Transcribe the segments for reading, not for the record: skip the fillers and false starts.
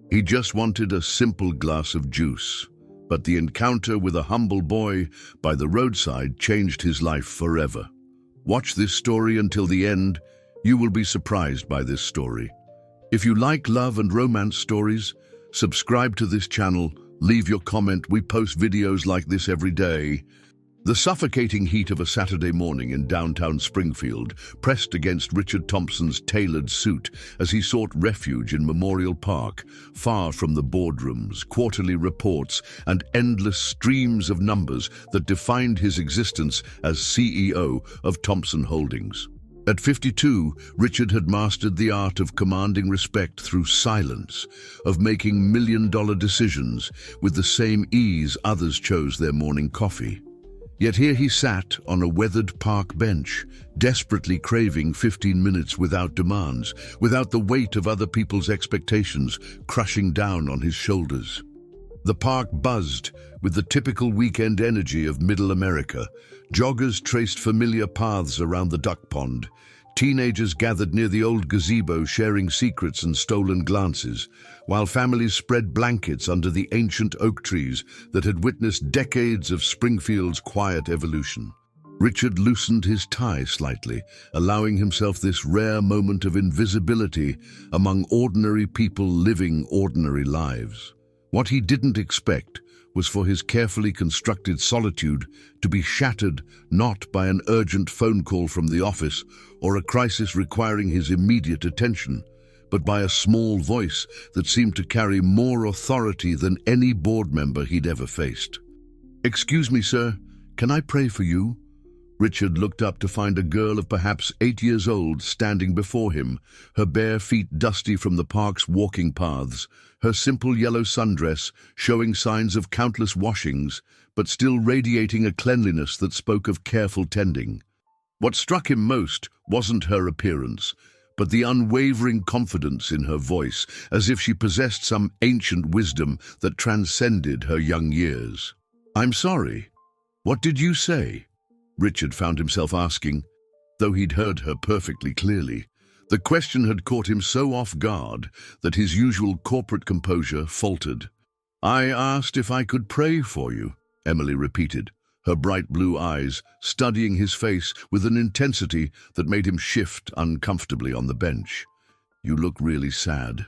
He just wanted a simple glass of juice. But the encounter with a humble boy by the roadside changed his life forever. Watch this story until the end. You will be surprised by this story. If you like love and romance stories, subscribe to this channel, leave your comment. We post videos like this every day. The suffocating heat of a Saturday morning in downtown Springfield pressed against Richard Thompson's tailored suit as he sought refuge in Memorial Park, far from the boardrooms, quarterly reports, and endless streams of numbers that defined his existence as CEO of Thompson Holdings. At 52, Richard had mastered the art of commanding respect through silence, of making million-dollar decisions with the same ease others chose their morning coffee. Yet here he sat on a weathered park bench, desperately craving 15 minutes without demands, without the weight of other people's expectations crushing down on his shoulders. The park buzzed with the typical weekend energy of Middle America. Joggers traced familiar paths around the duck pond. Teenagers gathered near the old gazebo sharing secrets and stolen glances, while families spread blankets under the ancient oak trees that had witnessed decades of Springfield's quiet evolution. Richard loosened his tie slightly, allowing himself this rare moment of invisibility among ordinary people living ordinary lives. What he didn't expect was for his carefully constructed solitude to be shattered not by an urgent phone call from the office or a crisis requiring his immediate attention, but by a small voice that seemed to carry more authority than any board member he'd ever faced. "Excuse me, sir, can I pray for you?" Richard looked up to find a girl of perhaps 8 years old standing before him, her bare feet dusty from the park's walking paths, her simple yellow sundress showing signs of countless washings, but still radiating a cleanliness that spoke of careful tending. What struck him most wasn't her appearance, but the unwavering confidence in her voice, as if she possessed some ancient wisdom that transcended her young years. "I'm sorry. What did you say?" Richard found himself asking, though he'd heard her perfectly clearly. The question had caught him so off guard that his usual corporate composure faltered. "I asked if I could pray for you," Emily repeated, her bright blue eyes studying his face with an intensity that made him shift uncomfortably on the bench. "You look really sad."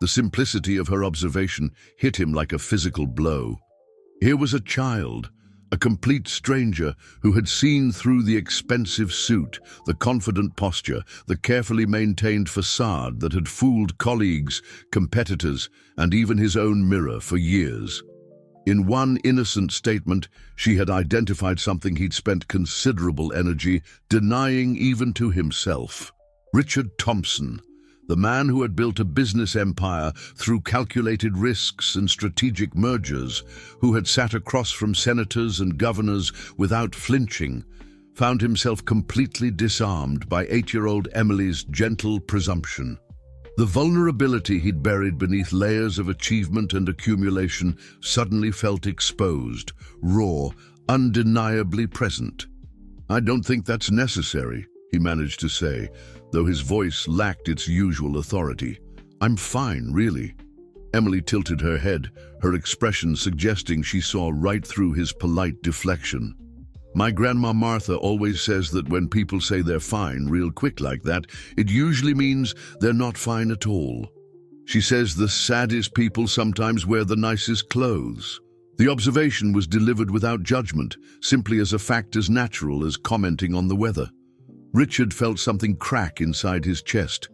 The simplicity of her observation hit him like a physical blow. Here was a child, a complete stranger who had seen through the expensive suit, the confident posture, the carefully maintained facade that had fooled colleagues, competitors, and even his own mirror for years. In one innocent statement, she had identified something he'd spent considerable energy denying even to himself. Richard Thompson, the man who had built a business empire through calculated risks and strategic mergers, who had sat across from senators and governors without flinching, found himself completely disarmed by 8-year-old Emily's gentle presumption. The vulnerability he'd buried beneath layers of achievement and accumulation suddenly felt exposed, raw, undeniably present. "I don't think that's necessary," he managed to say, though his voice lacked its usual authority. "I'm fine, really." Emily tilted her head, her expression suggesting she saw right through his polite deflection. "My grandma Martha always says that when people say they're fine real quick like that, it usually means they're not fine at all. She says the saddest people sometimes wear the nicest clothes." The observation was delivered without judgment, simply as a fact as natural as commenting on the weather. Richard felt something crack inside his chest,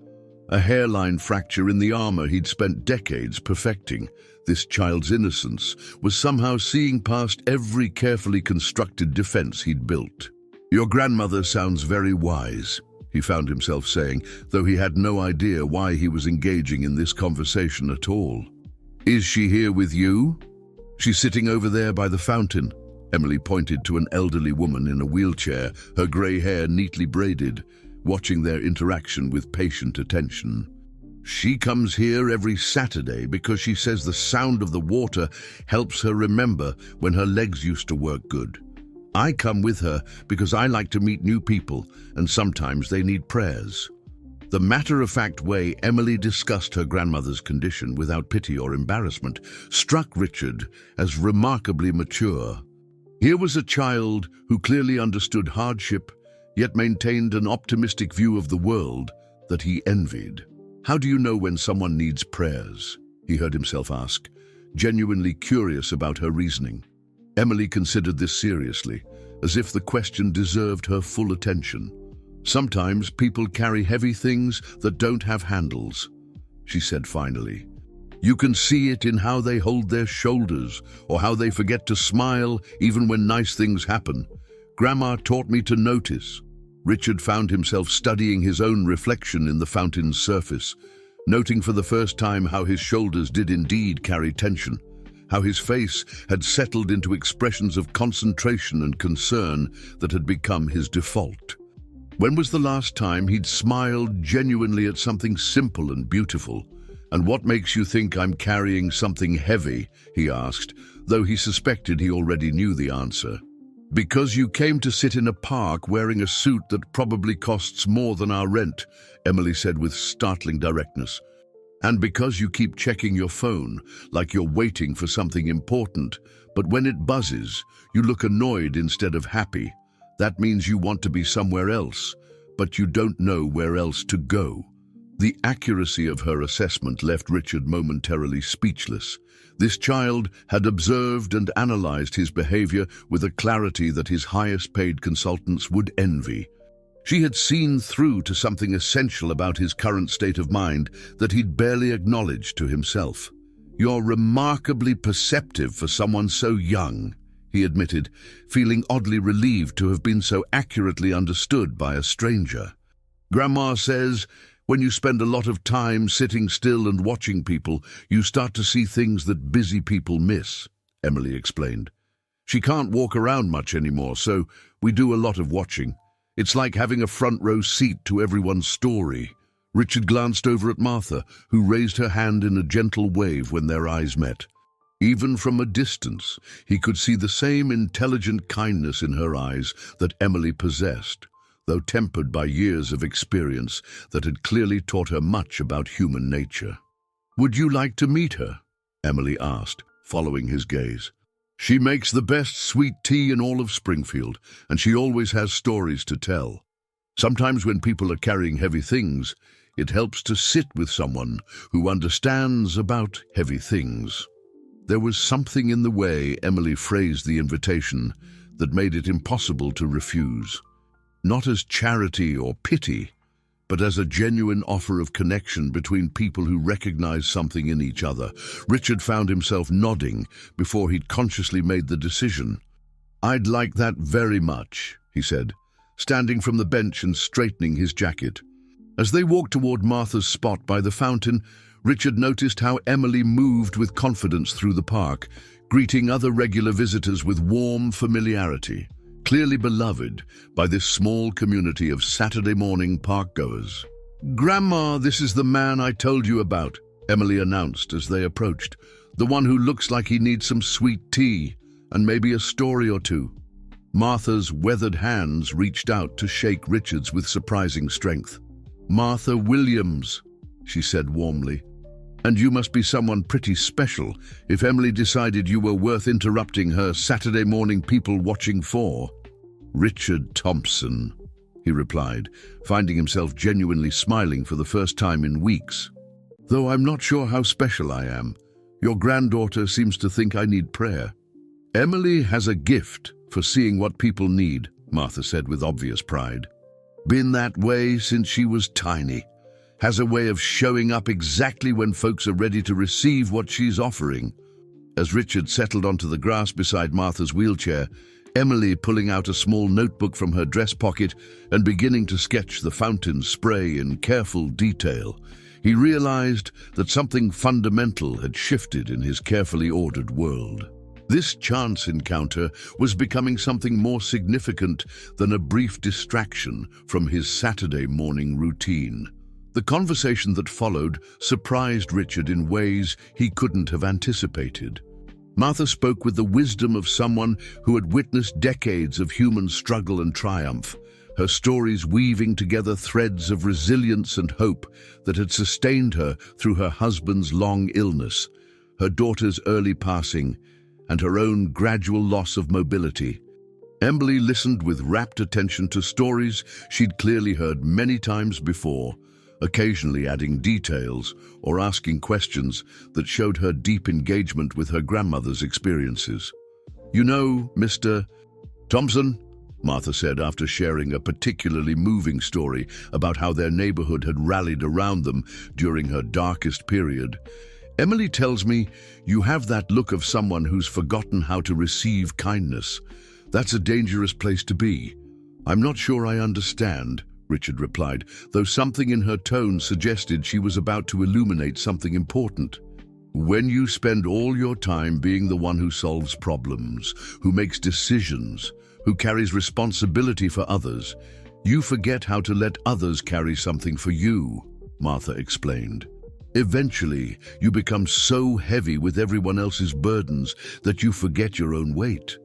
a hairline fracture in the armor he'd spent decades perfecting. This child's innocence was somehow seeing past every carefully constructed defense he'd built. "Your grandmother sounds very wise," he found himself saying, though he had no idea why he was engaging in this conversation at all. "Is she here with you?" "She's sitting over there by the fountain." Emily pointed to an elderly woman in a wheelchair, her grey hair neatly braided, watching their interaction with patient attention. "She comes here every Saturday because she says the sound of the water helps her remember when her legs used to work good. I come with her because I like to meet new people, and sometimes they need prayers." The matter-of-fact way Emily discussed her grandmother's condition without pity or embarrassment struck Richard as remarkably mature. Here was a child who clearly understood hardship, yet maintained an optimistic view of the world that he envied. "How do you know when someone needs prayers?" he heard himself ask, genuinely curious about her reasoning. Emily considered this seriously, as if the question deserved her full attention. "Sometimes people carry heavy things that don't have handles," she said finally. "You can see it in how they hold their shoulders, or how they forget to smile even when nice things happen. Grandma taught me to notice." Richard found himself studying his own reflection in the fountain's surface, noting for the first time how his shoulders did indeed carry tension, how his face had settled into expressions of concentration and concern that had become his default. When was the last time he'd smiled genuinely at something simple and beautiful? "And what makes you think I'm carrying something heavy?" he asked, though he suspected he already knew the answer. "Because you came to sit in a park wearing a suit that probably costs more than our rent," Emily said with startling directness. "And because you keep checking your phone, like you're waiting for something important, but when it buzzes, you look annoyed instead of happy. That means you want to be somewhere else, but you don't know where else to go." The accuracy of her assessment left Richard momentarily speechless. This child had observed and analyzed his behavior with a clarity that his highest-paid consultants would envy. She had seen through to something essential about his current state of mind that he'd barely acknowledged to himself. "You're remarkably perceptive for someone so young," he admitted, feeling oddly relieved to have been so accurately understood by a stranger. "Grandma says, when you spend a lot of time sitting still and watching people, you start to see things that busy people miss," Emily explained. "She can't walk around much anymore, so we do a lot of watching. It's like having a front-row seat to everyone's story." Richard glanced over at Martha, who raised her hand in a gentle wave when their eyes met. Even from a distance, he could see the same intelligent kindness in her eyes that Emily possessed, though tempered by years of experience that had clearly taught her much about human nature. "Would you like to meet her?" Emily asked, following his gaze. "She makes the best sweet tea in all of Springfield, and she always has stories to tell. Sometimes when people are carrying heavy things, it helps to sit with someone who understands about heavy things." There was something in the way Emily phrased the invitation that made it impossible to refuse. Not as charity or pity, but as a genuine offer of connection between people who recognize something in each other. Richard found himself nodding before he'd consciously made the decision. "I'd like that very much," he said, standing from the bench and straightening his jacket. As they walked toward Martha's spot by the fountain, Richard noticed how Emily moved with confidence through the park, greeting other regular visitors with warm familiarity, clearly beloved by this small community of Saturday morning park-goers. "Grandma, this is the man I told you about," Emily announced as they approached. "The one who looks like he needs some sweet tea, and maybe a story or two." Martha's weathered hands reached out to shake Richard's with surprising strength. "Martha Williams," she said warmly. "And you must be someone pretty special if Emily decided you were worth interrupting her Saturday morning people watching for." "Richard Thompson," he replied, finding himself genuinely smiling for the first time in weeks. "Though I'm not sure how special I am. Your granddaughter seems to think I need prayer." "Emily has a gift for seeing what people need," Martha said with obvious pride. "Been that way since she was tiny. Has a way of showing up exactly when folks are ready to receive what she's offering." As Richard settled onto the grass beside Martha's wheelchair, Emily pulling out a small notebook from her dress pocket and beginning to sketch the fountain spray in careful detail, he realized that something fundamental had shifted in his carefully ordered world. This chance encounter was becoming something more significant than a brief distraction from his Saturday morning routine. The conversation that followed surprised Richard in ways he couldn't have anticipated. Martha spoke with the wisdom of someone who had witnessed decades of human struggle and triumph, her stories weaving together threads of resilience and hope that had sustained her through her husband's long illness, her daughter's early passing, and her own gradual loss of mobility. Emily listened with rapt attention to stories she'd clearly heard many times before, occasionally adding details or asking questions that showed her deep engagement with her grandmother's experiences. "You know, Mr. Thompson," Martha said after sharing a particularly moving story about how their neighborhood had rallied around them during her darkest period, "Emily tells me you have that look of someone who's forgotten how to receive kindness. That's a dangerous place to be." "I'm not sure I understand," Richard replied, though something in her tone suggested she was about to illuminate something important. "When you spend all your time being the one who solves problems, who makes decisions, who carries responsibility for others, you forget how to let others carry something for you," Martha explained. "Eventually, you become so heavy with everyone else's burdens that you forget your own weight."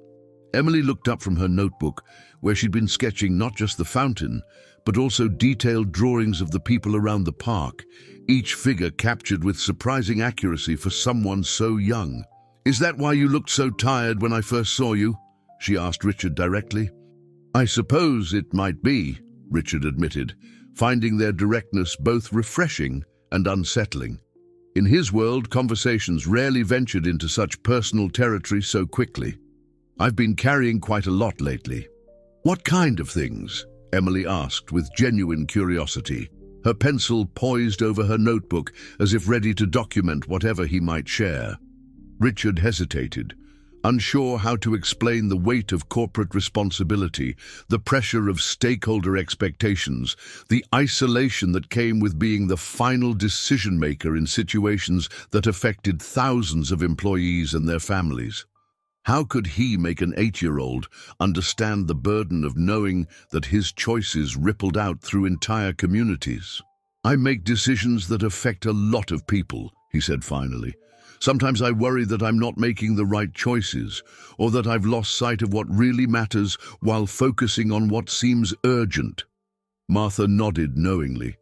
Emily looked up from her notebook, where she'd been sketching not just the fountain, but also detailed drawings of the people around the park, each figure captured with surprising accuracy for someone so young. "Is that why you looked so tired when I first saw you?" she asked Richard directly. "I suppose it might be," Richard admitted, finding their directness both refreshing and unsettling. In his world, conversations rarely ventured into such personal territory so quickly. "I've been carrying quite a lot lately." "What kind of things?" Emily asked with genuine curiosity, her pencil poised over her notebook as if ready to document whatever he might share. Richard hesitated, unsure how to explain the weight of corporate responsibility, the pressure of stakeholder expectations, the isolation that came with being the final decision-maker in situations that affected thousands of employees and their families. How could he make an 8-year-old understand the burden of knowing that his choices rippled out through entire communities? "I make decisions that affect a lot of people," he said finally. "Sometimes I worry that I'm not making the right choices, or that I've lost sight of what really matters while focusing on what seems urgent." Martha nodded knowingly.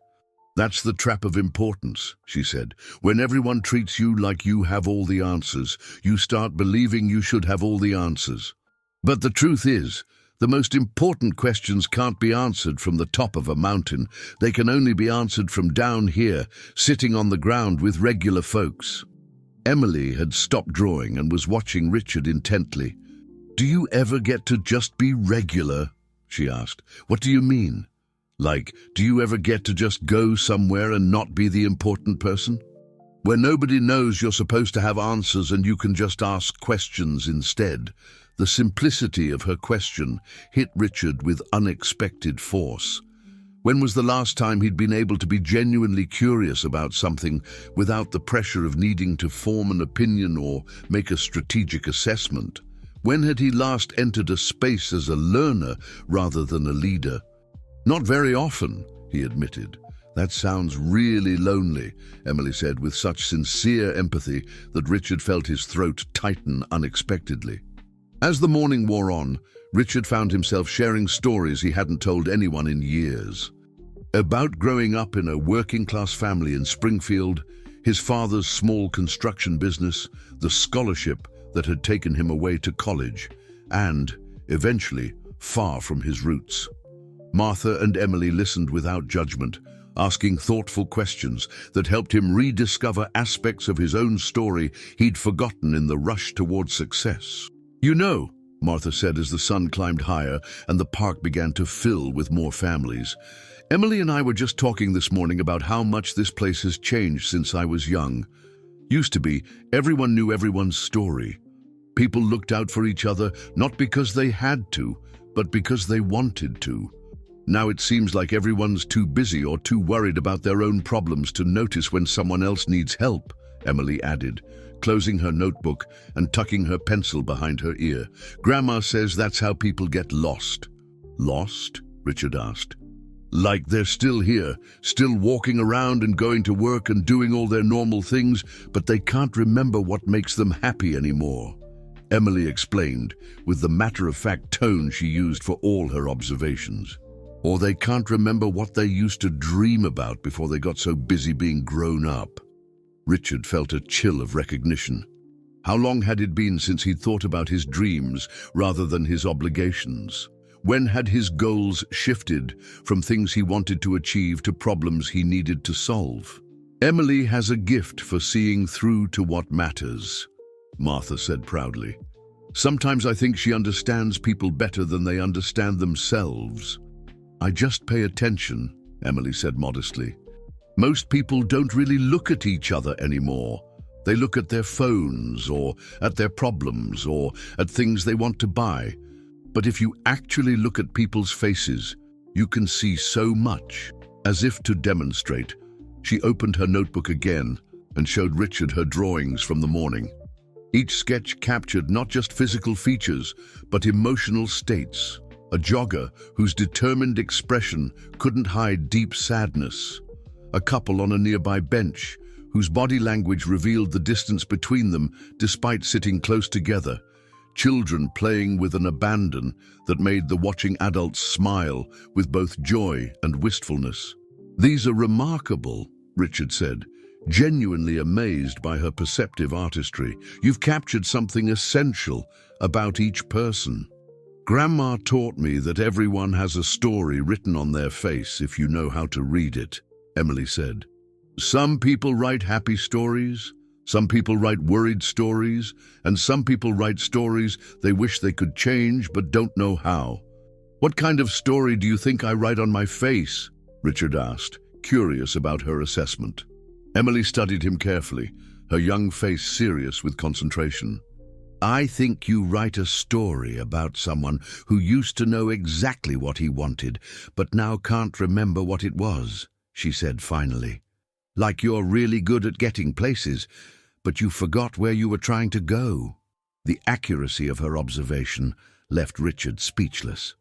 "That's the trap of importance," she said. "When everyone treats you like you have all the answers, you start believing you should have all the answers. But the truth is, the most important questions can't be answered from the top of a mountain. They can only be answered from down here, sitting on the ground with regular folks." Emily had stopped drawing and was watching Richard intently. "Do you ever get to just be regular?" she asked. "What do you mean? Like, do you ever get to just go somewhere and not be the important person? Where nobody knows you're supposed to have answers and you can just ask questions instead." The simplicity of her question hit Richard with unexpected force. When was the last time he'd been able to be genuinely curious about something without the pressure of needing to form an opinion or make a strategic assessment? When had he last entered a space as a learner rather than a leader? "Not very often," he admitted. "That sounds really lonely," Emily said with such sincere empathy that Richard felt his throat tighten unexpectedly. As the morning wore on, Richard found himself sharing stories he hadn't told anyone in years. About growing up in a working-class family in Springfield, his father's small construction business, the scholarship that had taken him away to college, and, eventually, far from his roots. Martha and Emily listened without judgment, asking thoughtful questions that helped him rediscover aspects of his own story he'd forgotten in the rush towards success. "You know," Martha said as the sun climbed higher and the park began to fill with more families, "Emily and I were just talking this morning about how much this place has changed since I was young. Used to be, everyone knew everyone's story. People looked out for each other not because they had to, but because they wanted to. Now it seems like everyone's too busy or too worried about their own problems to notice when someone else needs help," Emily added, closing her notebook and tucking her pencil behind her ear. "Grandma says that's how people get lost." "Lost?" Richard asked. "Like they're still here, still walking around and going to work and doing all their normal things, but they can't remember what makes them happy anymore," Emily explained, with the matter-of-fact tone she used for all her observations. Or they can't remember what they used to dream about before they got so busy being grown up. Richard felt a chill of recognition. How long had it been since he'd thought about his dreams rather than his obligations? When had his goals shifted from things he wanted to achieve to problems he needed to solve? "Emily has a gift for seeing through to what matters," Martha said proudly. "Sometimes I think she understands people better than they understand themselves." "I just pay attention," Emily said modestly. "Most people don't really look at each other anymore. They look at their phones, or at their problems, or at things they want to buy. But if you actually look at people's faces, you can see so much." As if to demonstrate, she opened her notebook again and showed Richard her drawings from the morning. Each sketch captured not just physical features, but emotional states. A jogger whose determined expression couldn't hide deep sadness. A couple on a nearby bench whose body language revealed the distance between them despite sitting close together. Children playing with an abandon that made the watching adults smile with both joy and wistfulness. "These are remarkable," Richard said, genuinely amazed by her perceptive artistry. "You've captured something essential about each person." "Grandma taught me that everyone has a story written on their face if you know how to read it," Emily said. "Some people write happy stories, some people write worried stories, and some people write stories they wish they could change but don't know how." "What kind of story do you think I write on my face?" Richard asked, curious about her assessment. Emily studied him carefully, her young face serious with concentration. "I think you write a story about someone who used to know exactly what he wanted, but now can't remember what it was," she said finally. "Like you're really good at getting places, but you forgot where you were trying to go." The accuracy of her observation left Richard speechless.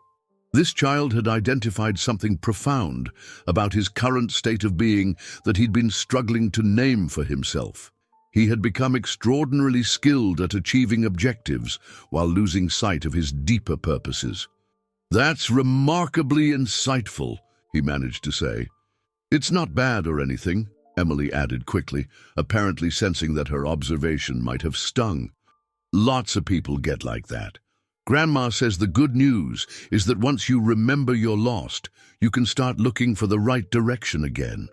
This child had identified something profound about his current state of being that he'd been struggling to name for himself. He had become extraordinarily skilled at achieving objectives while losing sight of his deeper purposes. "That's remarkably insightful," he managed to say. "It's not bad or anything," Emily added quickly, apparently sensing that her observation might have stung. "Lots of people get like that. Grandma says the good news is that once you remember you're lost, you can start looking for the right direction again."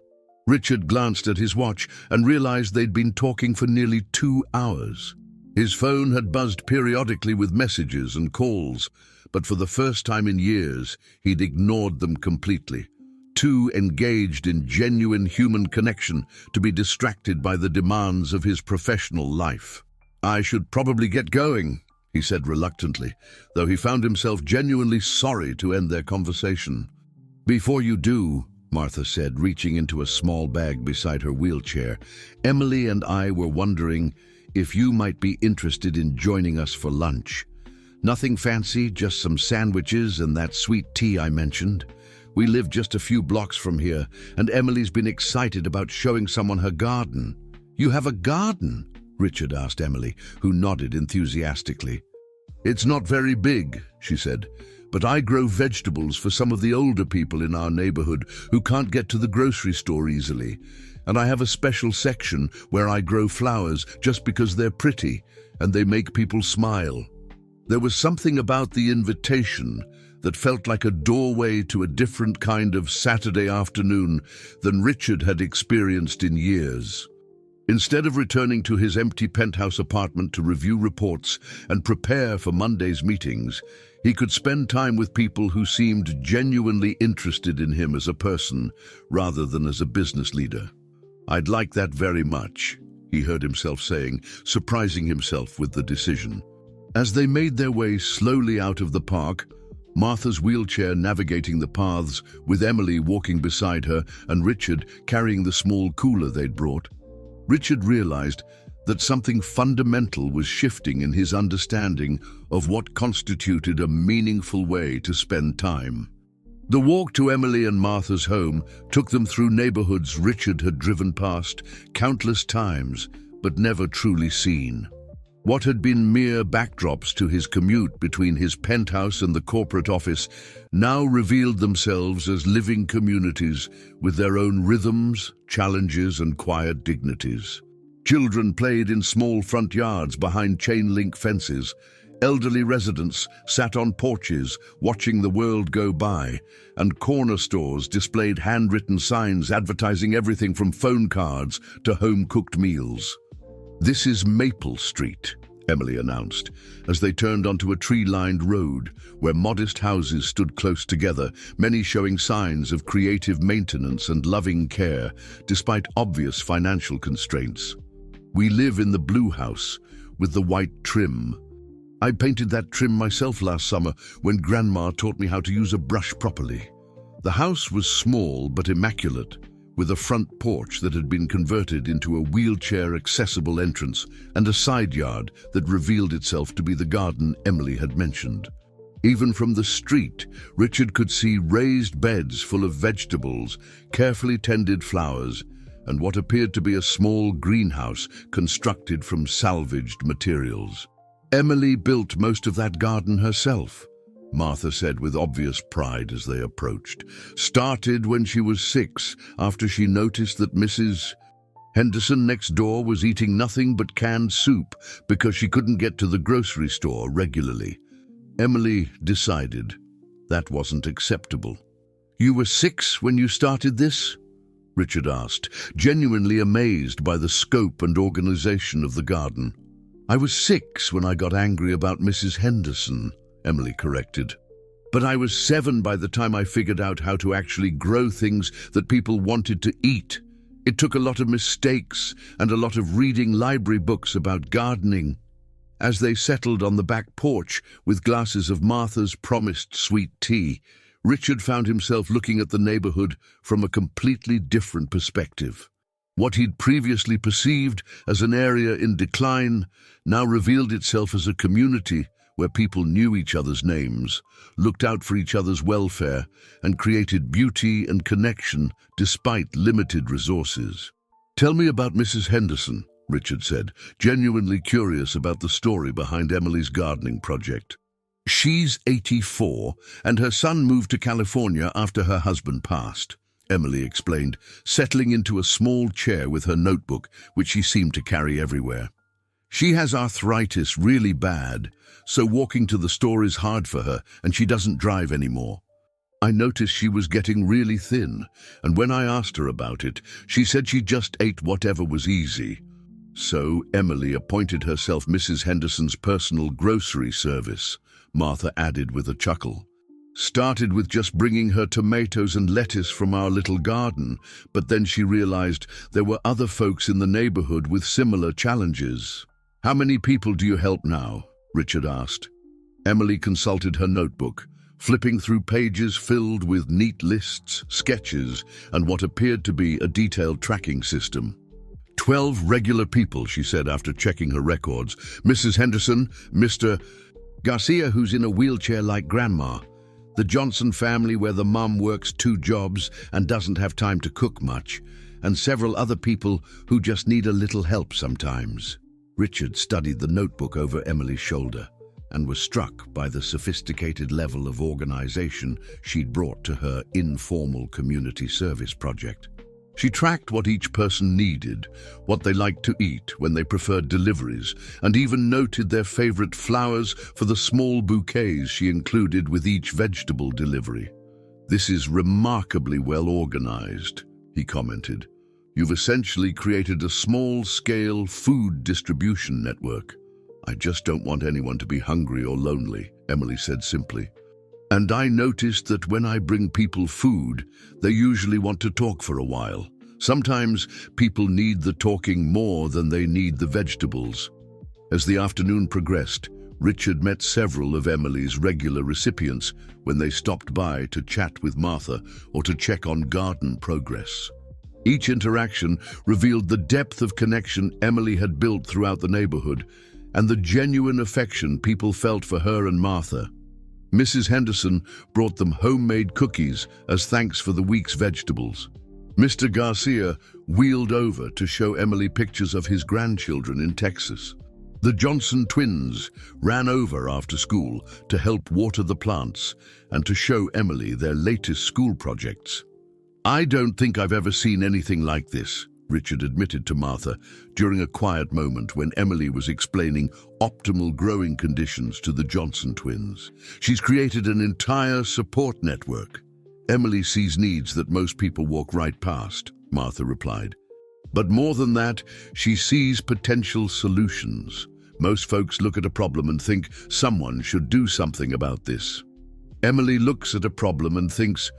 Richard glanced at his watch and realized they'd been talking for nearly 2 hours. His phone had buzzed periodically with messages and calls, but for the first time in years, he'd ignored them completely. Too engaged in genuine human connection to be distracted by the demands of his professional life. "I should probably get going," he said reluctantly, though he found himself genuinely sorry to end their conversation. "Before you do," Martha said, reaching into a small bag beside her wheelchair, "Emily and I were wondering if you might be interested in joining us for lunch. Nothing fancy, just some sandwiches and that sweet tea I mentioned. We live just a few blocks from here, and Emily's been excited about showing someone her garden." "You have a garden?" Richard asked Emily, who nodded enthusiastically. "It's not very big," she said, "but I grow vegetables for some of the older people in our neighborhood who can't get to the grocery store easily. And I have a special section where I grow flowers just because they're pretty and they make people smile." There was something about the invitation that felt like a doorway to a different kind of Saturday afternoon than Richard had experienced in years. Instead of returning to his empty penthouse apartment to review reports and prepare for Monday's meetings, he could spend time with people who seemed genuinely interested in him as a person rather than as a business leader. "I'd like that very much," he heard himself saying, surprising himself with the decision. As they made their way slowly out of the park, Martha's wheelchair navigating the paths, with Emily walking beside her and Richard carrying the small cooler they'd brought, Richard realized that something fundamental was shifting in his understanding of what constituted a meaningful way to spend time. The walk to Emily and Martha's home took them through neighborhoods Richard had driven past countless times, but never truly seen. What had been mere backdrops to his commute between his penthouse and the corporate office now revealed themselves as living communities with their own rhythms, challenges, and quiet dignities. Children played in small front yards behind chain-link fences. Elderly residents sat on porches watching the world go by, and corner stores displayed handwritten signs advertising everything from phone cards to home-cooked meals. "This is Maple Street," Emily announced, as they turned onto a tree-lined road where modest houses stood close together, many showing signs of creative maintenance and loving care, despite obvious financial constraints. "We live in the blue house with the white trim. I painted that trim myself last summer when Grandma taught me how to use a brush properly." The house was small but immaculate, with a front porch that had been converted into a wheelchair-accessible entrance and a side yard that revealed itself to be the garden Emily had mentioned. Even from the street, Richard could see raised beds full of vegetables, carefully tended flowers, and what appeared to be a small greenhouse constructed from salvaged materials. "Emily built most of that garden herself," Martha said with obvious pride as they approached. "Started when she was 6, after she noticed that Mrs. Henderson next door was eating nothing but canned soup because she couldn't get to the grocery store regularly. Emily decided that wasn't acceptable." "You were 6 when you started this?" Richard asked, genuinely amazed by the scope and organization of the garden. "I was 6 when I got angry about Mrs. Henderson," Emily corrected. "But I was 7 by the time I figured out how to actually grow things that people wanted to eat. It took a lot of mistakes and a lot of reading library books about gardening." As they settled on the back porch with glasses of Martha's promised sweet tea, Richard found himself looking at the neighborhood from a completely different perspective. What he'd previously perceived as an area in decline now revealed itself as a community where people knew each other's names, looked out for each other's welfare, and created beauty and connection despite limited resources. "Tell me about Mrs. Henderson," Richard said, genuinely curious about the story behind Emily's gardening project. "She's 84, and her son moved to California after her husband passed," Emily explained, settling into a small chair with her notebook, which she seemed to carry everywhere. "She has arthritis really bad, so walking to the store is hard for her, and she doesn't drive anymore. I noticed she was getting really thin, and when I asked her about it, she said she just ate whatever was easy. So Emily appointed herself Mrs. Henderson's personal grocery service," Martha added with a chuckle. "Started with just bringing her tomatoes and lettuce from our little garden, but then she realized there were other folks in the neighborhood with similar challenges." "How many people do you help now?" Richard asked. Emily consulted her notebook, flipping through pages filled with neat lists, sketches, and what appeared to be a detailed tracking system. 12 regular people," she said after checking her records. "Mrs. Henderson, Mr. Garcia, who's in a wheelchair like Grandma, the Johnson family where the mum works 2 jobs and doesn't have time to cook much, and several other people who just need a little help sometimes." Richard studied the notebook over Emily's shoulder and was struck by the sophisticated level of organization she'd brought to her informal community service project. She tracked what each person needed, what they liked to eat when they preferred deliveries, and even noted their favorite flowers for the small bouquets she included with each vegetable delivery. "This is remarkably well organized," he commented. "You've essentially created a small-scale food distribution network." "I just don't want anyone to be hungry or lonely," Emily said simply. "And I noticed that when I bring people food, they usually want to talk for a while. Sometimes people need the talking more than they need the vegetables." As the afternoon progressed, Richard met several of Emily's regular recipients when they stopped by to chat with Martha or to check on garden progress. Each interaction revealed the depth of connection Emily had built throughout the neighborhood and the genuine affection people felt for her and Martha. Mrs. Henderson brought them homemade cookies as thanks for the week's vegetables. Mr. Garcia wheeled over to show Emily pictures of his grandchildren in Texas. The Johnson twins ran over after school to help water the plants and to show Emily their latest school projects. "I don't think I've ever seen anything like this," Richard admitted to Martha during a quiet moment when Emily was explaining optimal growing conditions to the Johnson twins. "She's created an entire support network." "Emily sees needs that most people walk right past," Martha replied. "But more than that, she sees potential solutions. Most folks look at a problem and think someone should do something about this. Emily looks at a problem and thinks,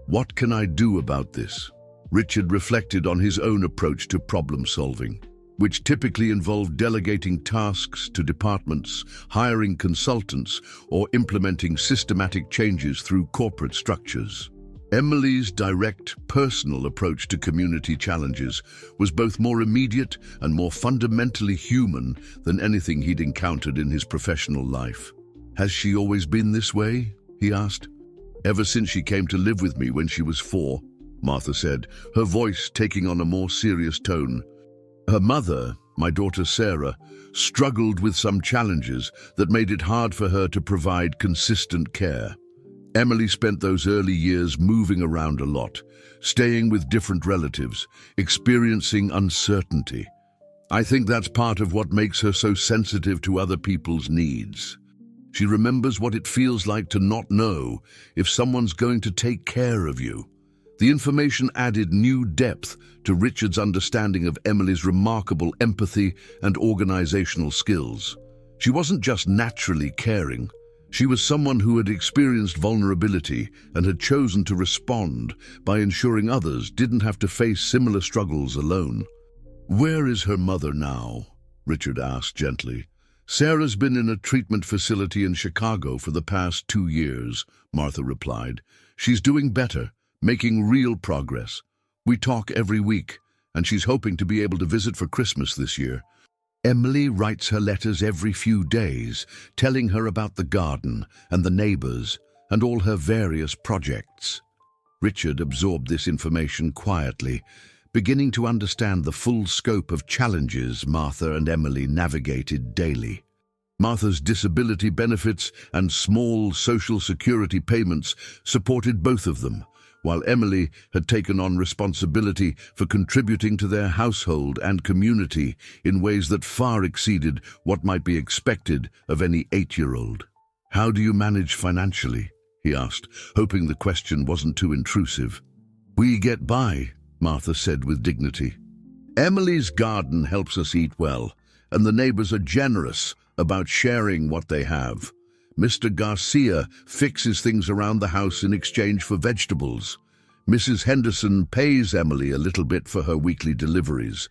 what can I do about this?" Richard reflected on his own approach to problem solving, which typically involved delegating tasks to departments, hiring consultants, or implementing systematic changes through corporate structures. Emily's direct, personal approach to community challenges was both more immediate and more fundamentally human than anything he'd encountered in his professional life. "Has she always been this way?" he asked. "Ever since she came to live with me when she was 4, Martha said, her voice taking on a more serious tone. "Her mother, my daughter Sarah, struggled with some challenges that made it hard for her to provide consistent care. Emily spent those early years moving around a lot, staying with different relatives, experiencing uncertainty. I think that's part of what makes her so sensitive to other people's needs. She remembers what it feels like to not know if someone's going to take care of you." The information added new depth to Richard's understanding of Emily's remarkable empathy and organizational skills. She wasn't just naturally caring. She was someone who had experienced vulnerability and had chosen to respond by ensuring others didn't have to face similar struggles alone. "Where is her mother now?" Richard asked gently. "Sarah's been in a treatment facility in Chicago for the past 2 years," Martha replied. "She's doing better, making real progress. We talk every week, and she's hoping to be able to visit for Christmas this year. Emily writes her letters every few days, telling her about the garden and the neighbors and all her various projects." Richard absorbed this information quietly, beginning to understand the full scope of challenges Martha and Emily navigated daily. Martha's disability benefits and small social security payments supported both of them, while Emily had taken on responsibility for contributing to their household and community in ways that far exceeded what might be expected of any 8-year-old. "How do you manage financially?" he asked, hoping the question wasn't too intrusive. "We get by," Martha said with dignity. "Emily's garden helps us eat well, and the neighbors are generous about sharing what they have. Mr. Garcia fixes things around the house in exchange for vegetables. Mrs. Henderson pays Emily a little bit for her weekly deliveries.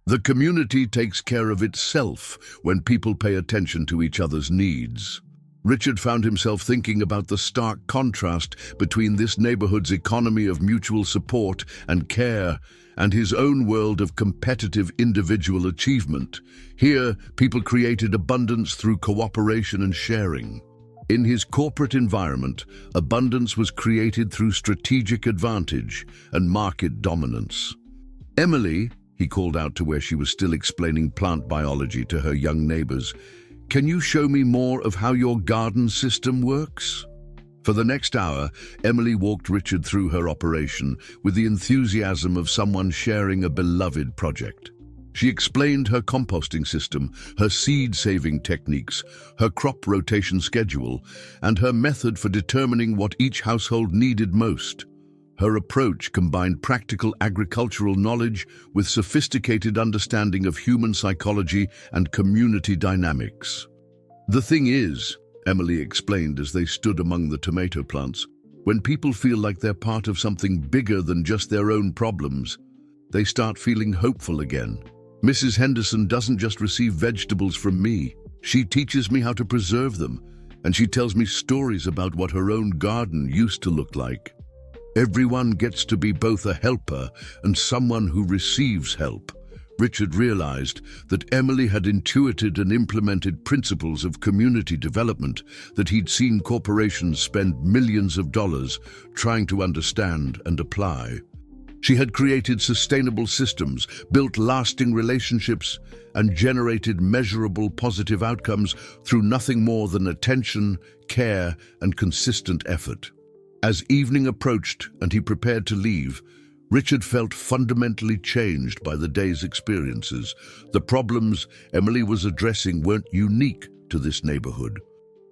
The community takes care of itself when people pay attention to each other's needs." Richard found himself thinking about the stark contrast between this neighborhood's economy of mutual support and care and his own world of competitive individual achievement. Here, people created abundance through cooperation and sharing. In his corporate environment, abundance was created through strategic advantage and market dominance. "Emily," he called out to where she was still explaining plant biology to her young neighbors, "can you show me more of how your garden system works?" For the next hour, Emily walked Richard through her operation with the enthusiasm of someone sharing a beloved project. She explained her composting system, her seed-saving techniques, her crop rotation schedule, and her method for determining what each household needed most. Her approach combined practical agricultural knowledge with sophisticated understanding of human psychology and community dynamics. "The thing is," Emily explained as they stood among the tomato plants, "when people feel like they're part of something bigger than just their own problems, they start feeling hopeful again. Mrs. Henderson doesn't just receive vegetables from me. She teaches me how to preserve them, and she tells me stories about what her own garden used to look like. Everyone gets to be both a helper and someone who receives help." Richard realized that Emily had intuited and implemented principles of community development that he'd seen corporations spend millions of dollars trying to understand and apply. She had created sustainable systems, built lasting relationships, and generated measurable positive outcomes through nothing more than attention, care, and consistent effort. As evening approached and he prepared to leave, Richard felt fundamentally changed by the day's experiences. The problems Emily was addressing weren't unique to this neighborhood.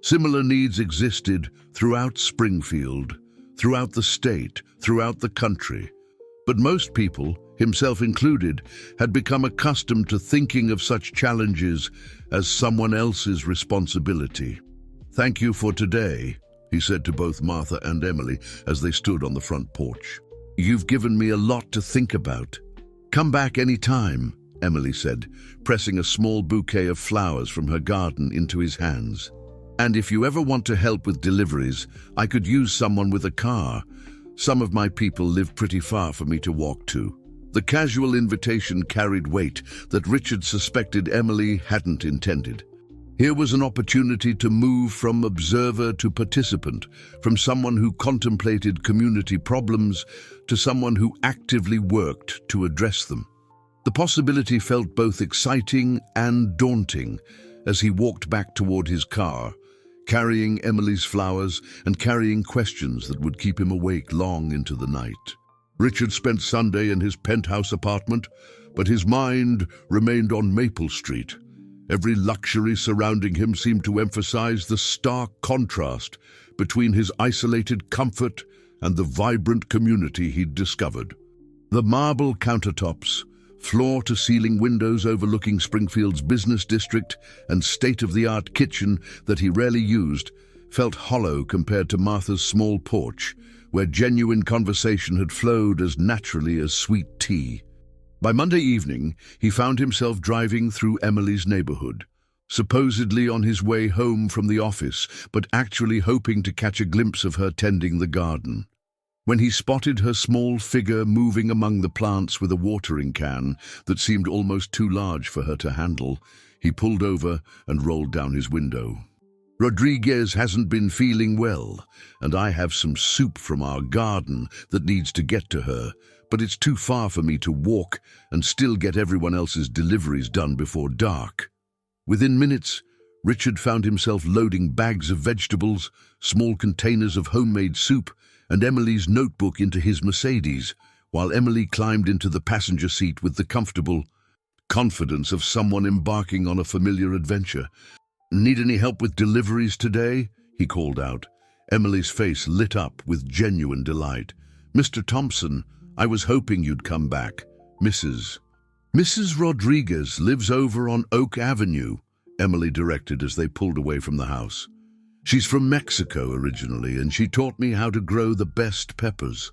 Similar needs existed throughout Springfield, throughout the state, throughout the country. But most people, himself included, had become accustomed to thinking of such challenges as someone else's responsibility. "Thank you for today," he said to both Martha and Emily as they stood on the front porch. "You've given me a lot to think about." "Come back any time," Emily said, pressing a small bouquet of flowers from her garden into his hands. "And if you ever want to help with deliveries, I could use someone with a car. Some of my people live pretty far for me to walk to." The casual invitation carried weight that Richard suspected Emily hadn't intended. Here was an opportunity to move from observer to participant, from someone who contemplated community problems to someone who actively worked to address them. The possibility felt both exciting and daunting as he walked back toward his car, carrying Emily's flowers and carrying questions that would keep him awake long into the night. Richard spent Sunday in his penthouse apartment, but his mind remained on Maple Street. Every luxury surrounding him seemed to emphasize the stark contrast between his isolated comfort and the vibrant community he'd discovered. The marble countertops, floor-to-ceiling windows overlooking Springfield's business district, and state-of-the-art kitchen that he rarely used felt hollow compared to Martha's small porch, where genuine conversation had flowed as naturally as sweet tea. By Monday evening, he found himself driving through Emily's neighborhood, supposedly on his way home from the office, but actually hoping to catch a glimpse of her tending the garden. When he spotted her small figure moving among the plants with a watering can that seemed almost too large for her to handle, he pulled over and rolled down his window. "Rodriguez hasn't been feeling well, and I have some soup from our garden that needs to get to her, but it's too far for me to walk and still get everyone else's deliveries done before dark." Within minutes, Richard found himself loading bags of vegetables, small containers of homemade soup, and Emily's notebook into his Mercedes, while Emily climbed into the passenger seat with the comfortable confidence of someone embarking on a familiar adventure. "Need any help with deliveries today?" he called out. Emily's face lit up with genuine delight. "Mr. Thompson, I was hoping you'd come back. Mrs. Rodriguez lives over on Oak Avenue," Emily directed as they pulled away from the house. "She's from Mexico originally, and she taught me how to grow the best peppers.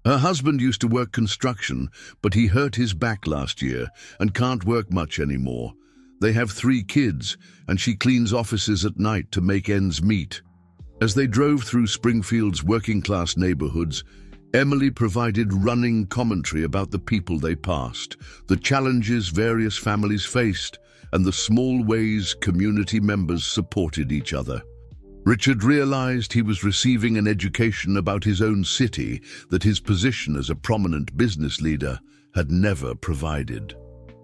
Her husband used to work construction, but he hurt his back last year and can't work much anymore. They have 3 kids, and she cleans offices at night to make ends meet." As they drove through Springfield's working-class neighborhoods, Emily provided running commentary about the people they passed, the challenges various families faced, and the small ways community members supported each other. Richard realized he was receiving an education about his own city that his position as a prominent business leader had never provided.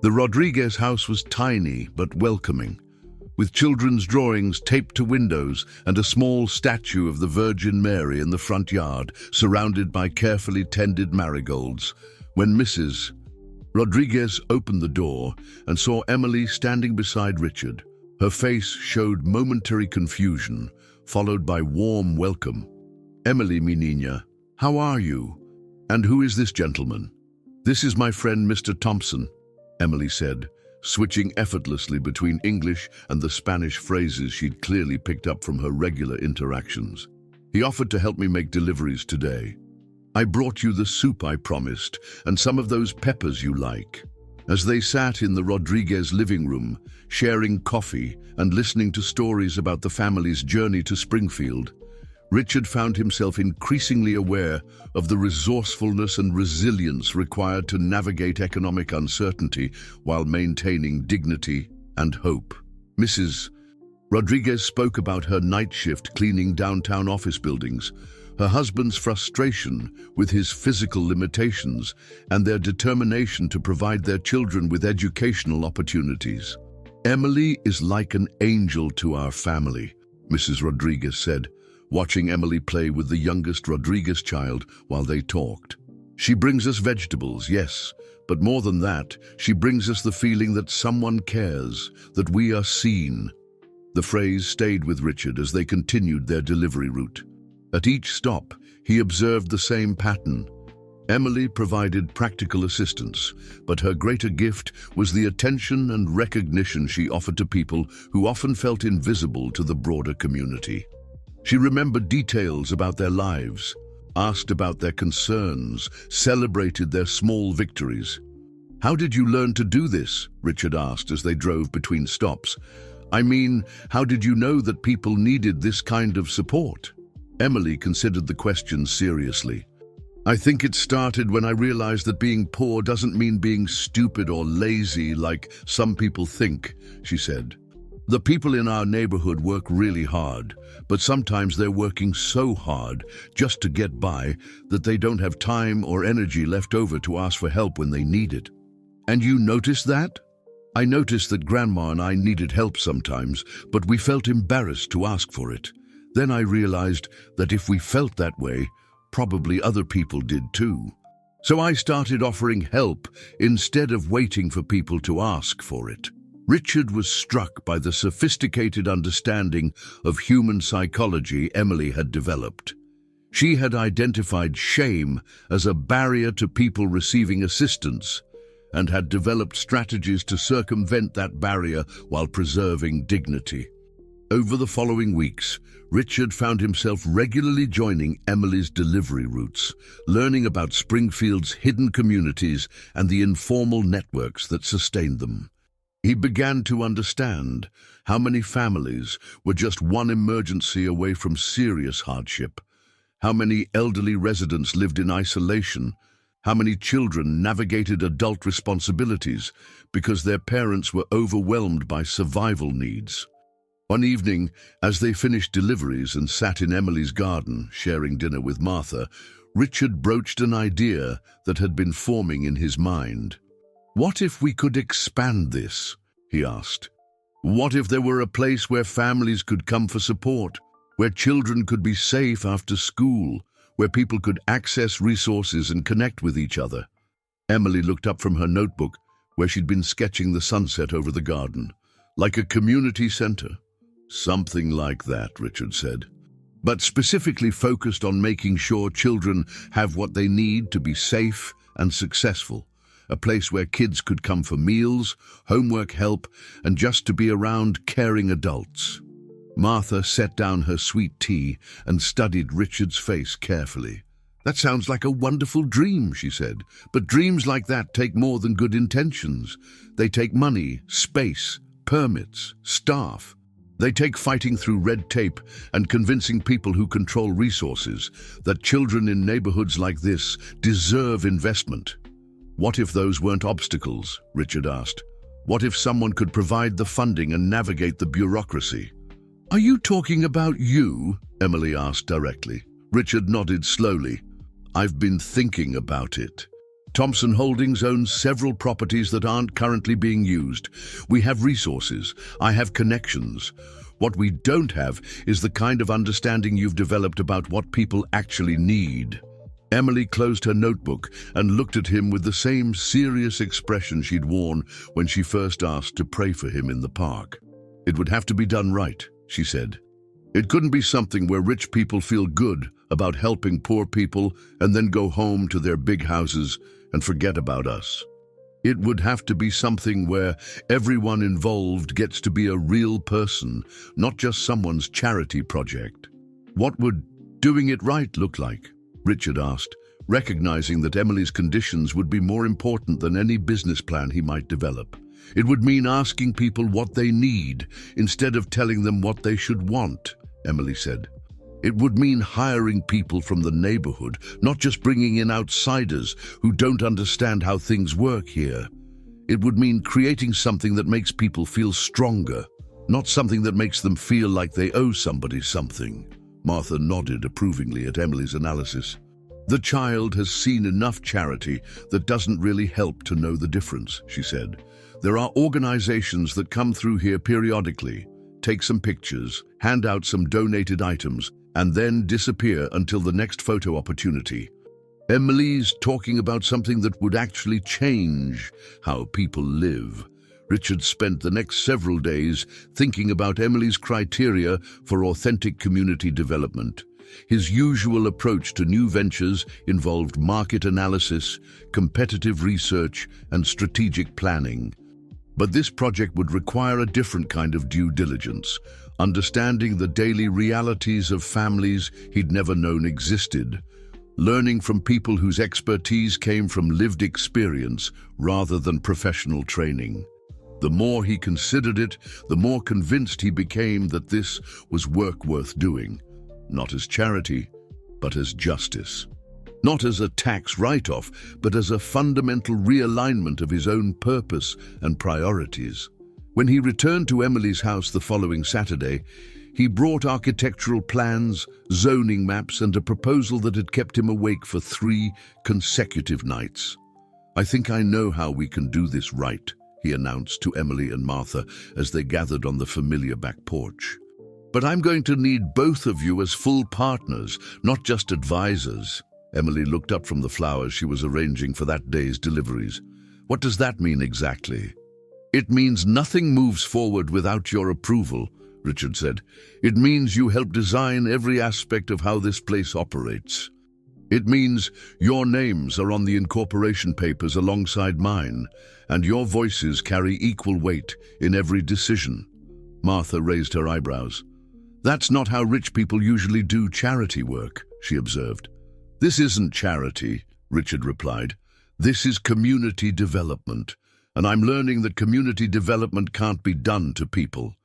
The Rodriguez house was tiny but welcoming, with children's drawings taped to windows and a small statue of the Virgin Mary in the front yard, surrounded by carefully tended marigolds. When Mrs. Rodriguez opened the door and saw Emily standing beside Richard, her face showed momentary confusion, followed by warm welcome. "Emily, mi niña, how are you? And who is this gentleman?" "This is my friend, Mr. Thompson," Emily said, switching effortlessly between English and the Spanish phrases she'd clearly picked up from her regular interactions. "He offered to help me make deliveries today. I brought you the soup I promised, and some of those peppers you like." As they sat in the Rodriguez living room, sharing coffee and listening to stories about the family's journey to Springfield, Richard found himself increasingly aware of the resourcefulness and resilience required to navigate economic uncertainty while maintaining dignity and hope. Mrs. Rodriguez spoke about her night shift cleaning downtown office buildings, her husband's frustration with his physical limitations, and their determination to provide their children with educational opportunities. "Emily is like an angel to our family," Mrs. Rodriguez said, watching Emily play with the youngest Rodriguez child while they talked. "She brings us vegetables, yes, but more than that, she brings us the feeling that someone cares, that we are seen." The phrase stayed with Richard as they continued their delivery route. At each stop, he observed the same pattern. Emily provided practical assistance, but her greater gift was the attention and recognition she offered to people who often felt invisible to the broader community. She remembered details about their lives, asked about their concerns, celebrated their small victories. "How did you learn to do this?" Richard asked as they drove between stops. "I mean, how did you know that people needed this kind of support?" Emily considered the question seriously. "I think it started when I realized that being poor doesn't mean being stupid or lazy like some people think," she said. "The people in our neighborhood work really hard, but sometimes they're working so hard just to get by that they don't have time or energy left over to ask for help when they need it." "And you noticed that?" "I noticed that Grandma and I needed help sometimes, but we felt embarrassed to ask for it. Then I realized that if we felt that way, probably other people did too. So I started offering help instead of waiting for people to ask for it." Richard was struck by the sophisticated understanding of human psychology Emily had developed. She had identified shame as a barrier to people receiving assistance and had developed strategies to circumvent that barrier while preserving dignity. Over the following weeks, Richard found himself regularly joining Emily's delivery routes, learning about Springfield's hidden communities and the informal networks that sustained them. He began to understand how many families were just one emergency away from serious hardship, how many elderly residents lived in isolation, how many children navigated adult responsibilities because their parents were overwhelmed by survival needs. One evening, as they finished deliveries and sat in Emily's garden, sharing dinner with Martha, Richard broached an idea that had been forming in his mind. "What if we could expand this?" he asked. "What if there were a place where families could come for support, where children could be safe after school, where people could access resources and connect with each other?" Emily looked up from her notebook, where she'd been sketching the sunset over the garden. "Like a community center?" "Something like that," Richard said, "but specifically focused on making sure children have what they need to be safe and successful. A place where kids could come for meals, homework help, and just to be around caring adults." Martha set down her sweet tea and studied Richard's face carefully. "That sounds like a wonderful dream," she said, "but dreams like that take more than good intentions. They take money, space, permits, staff. They take fighting through red tape and convincing people who control resources that children in neighborhoods like this deserve investment." "What if those weren't obstacles?" Richard asked. "What if someone could provide the funding and navigate the bureaucracy?" "Are you talking about you?" Emily asked directly. Richard nodded slowly. "I've been thinking about it. Thompson Holdings owns several properties that aren't currently being used. We have resources. I have connections. What we don't have is the kind of understanding you've developed about what people actually need." Emily closed her notebook and looked at him with the same serious expression she'd worn when she first asked to pray for him in the park. "It would have to be done right," she said. "It couldn't be something where rich people feel good about helping poor people and then go home to their big houses and forget about us. It would have to be something where everyone involved gets to be a real person, not just someone's charity project." "What would doing it right look like?" Richard asked, recognizing that Emily's conditions would be more important than any business plan he might develop. "It would mean asking people what they need instead of telling them what they should want," Emily said. "It would mean hiring people from the neighborhood, not just bringing in outsiders who don't understand how things work here. It would mean creating something that makes people feel stronger, not something that makes them feel like they owe somebody something." Martha nodded approvingly at Emily's analysis. The child has seen enough charity that doesn't really help to know the difference, she said. There are organizations that come through here periodically, take some pictures, hand out some donated items, and then disappear until the next photo opportunity. Emily's talking about something that would actually change how people live. Richard spent the next several days thinking about Emily's criteria for authentic community development. His usual approach to new ventures involved market analysis, competitive research, and strategic planning. But this project would require a different kind of due diligence, understanding the daily realities of families he'd never known existed, learning from people whose expertise came from lived experience rather than professional training. The more he considered it, the more convinced he became that this was work worth doing. Not as charity, but as justice. Not as a tax write-off, but as a fundamental realignment of his own purpose and priorities. When he returned to Emily's house the following Saturday, he brought architectural plans, zoning maps, and a proposal that had kept him awake for 3 consecutive nights. "I think I know how we can do this right," he announced to Emily and Martha as they gathered on the familiar back porch. "But I'm going to need both of you as full partners, not just advisors." Emily looked up from the flowers she was arranging for that day's deliveries. "What does that mean exactly?" "It means nothing moves forward without your approval," Richard said. "It means you help design every aspect of how this place operates. It means your names are on the incorporation papers alongside mine, and your voices carry equal weight in every decision." Martha raised her eyebrows. "That's not how rich people usually do charity work," she observed. "This isn't charity," Richard replied. "This is community development, and I'm learning that community development can't be done to people.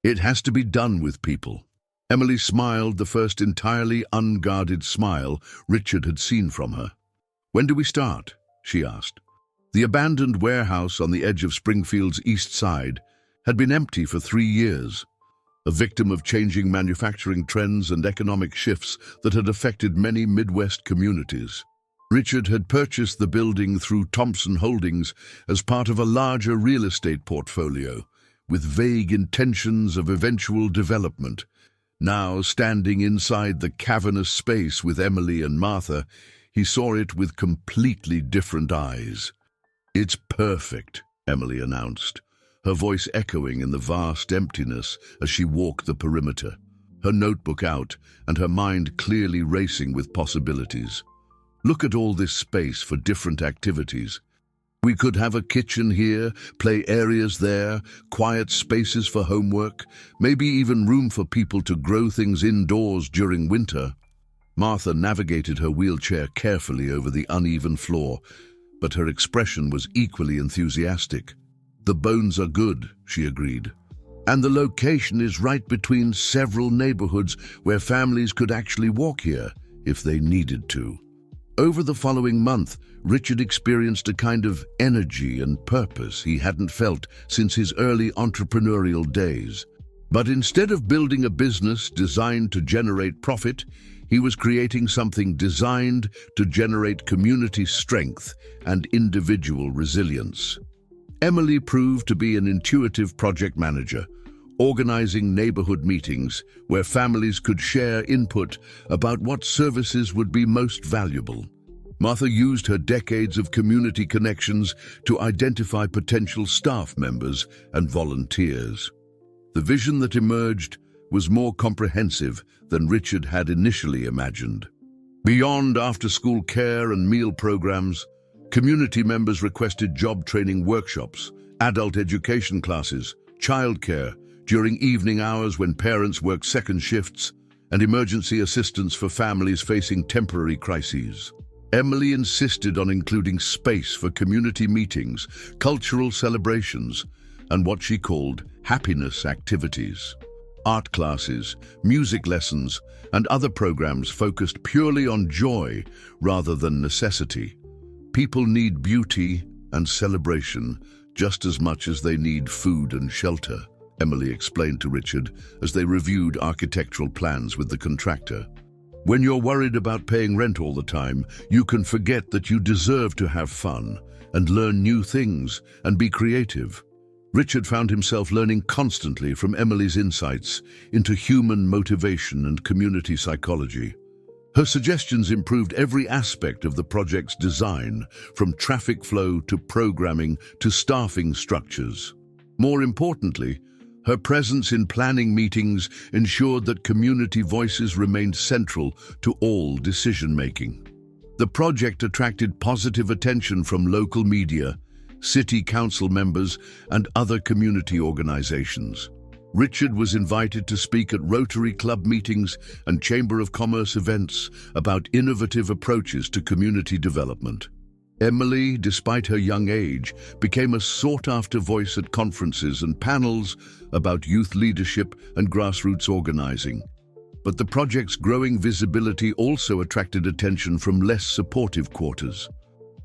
It has to be done with people." Emily smiled, the first entirely unguarded smile Richard had seen from her. "When do we start?" she asked. The abandoned warehouse on the edge of Springfield's east side had been empty for 3 years, a victim of changing manufacturing trends and economic shifts that had affected many Midwest communities. Richard had purchased the building through Thompson Holdings as part of a larger real estate portfolio, with vague intentions of eventual development. Now, standing inside the cavernous space with Emily and Martha, he saw it with completely different eyes. "It's perfect," Emily announced, her voice echoing in the vast emptiness as she walked the perimeter, her notebook out and her mind clearly racing with possibilities. "Look at all this space for different activities. We could have a kitchen here, play areas there, quiet spaces for homework, maybe even room for people to grow things indoors during winter." Martha navigated her wheelchair carefully over the uneven floor, but her expression was equally enthusiastic. "The bones are good," she agreed. "And the location is right between several neighborhoods where families could actually walk here if they needed to." Over the following month, Richard experienced a kind of energy and purpose he hadn't felt since his early entrepreneurial days. But instead of building a business designed to generate profit, he was creating something designed to generate community strength and individual resilience. Emily proved to be an intuitive project manager, organizing neighborhood meetings where families could share input about what services would be most valuable. Martha used her decades of community connections to identify potential staff members and volunteers. The vision that emerged was more comprehensive than Richard had initially imagined. Beyond after-school care and meal programs, community members requested job training workshops, adult education classes, childcare during evening hours when parents worked second shifts, and emergency assistance for families facing temporary crises. Emily insisted on including space for community meetings, cultural celebrations, and what she called happiness activities. Art classes, music lessons, and other programs focused purely on joy rather than necessity. People need beauty and celebration just as much as they need food and shelter, Emily explained to Richard as they reviewed architectural plans with the contractor. When you're worried about paying rent all the time, you can forget that you deserve to have fun and learn new things and be creative. Richard found himself learning constantly from Emily's insights into human motivation and community psychology. Her suggestions improved every aspect of the project's design, from traffic flow to programming to staffing structures. More importantly, her presence in planning meetings ensured that community voices remained central to all decision-making. The project attracted positive attention from local media, city council members, and other community organizations. Richard was invited to speak at Rotary Club meetings and Chamber of Commerce events about innovative approaches to community development. Emily, despite her young age, became a sought-after voice at conferences and panels about youth leadership and grassroots organizing. But the project's growing visibility also attracted attention from less supportive quarters.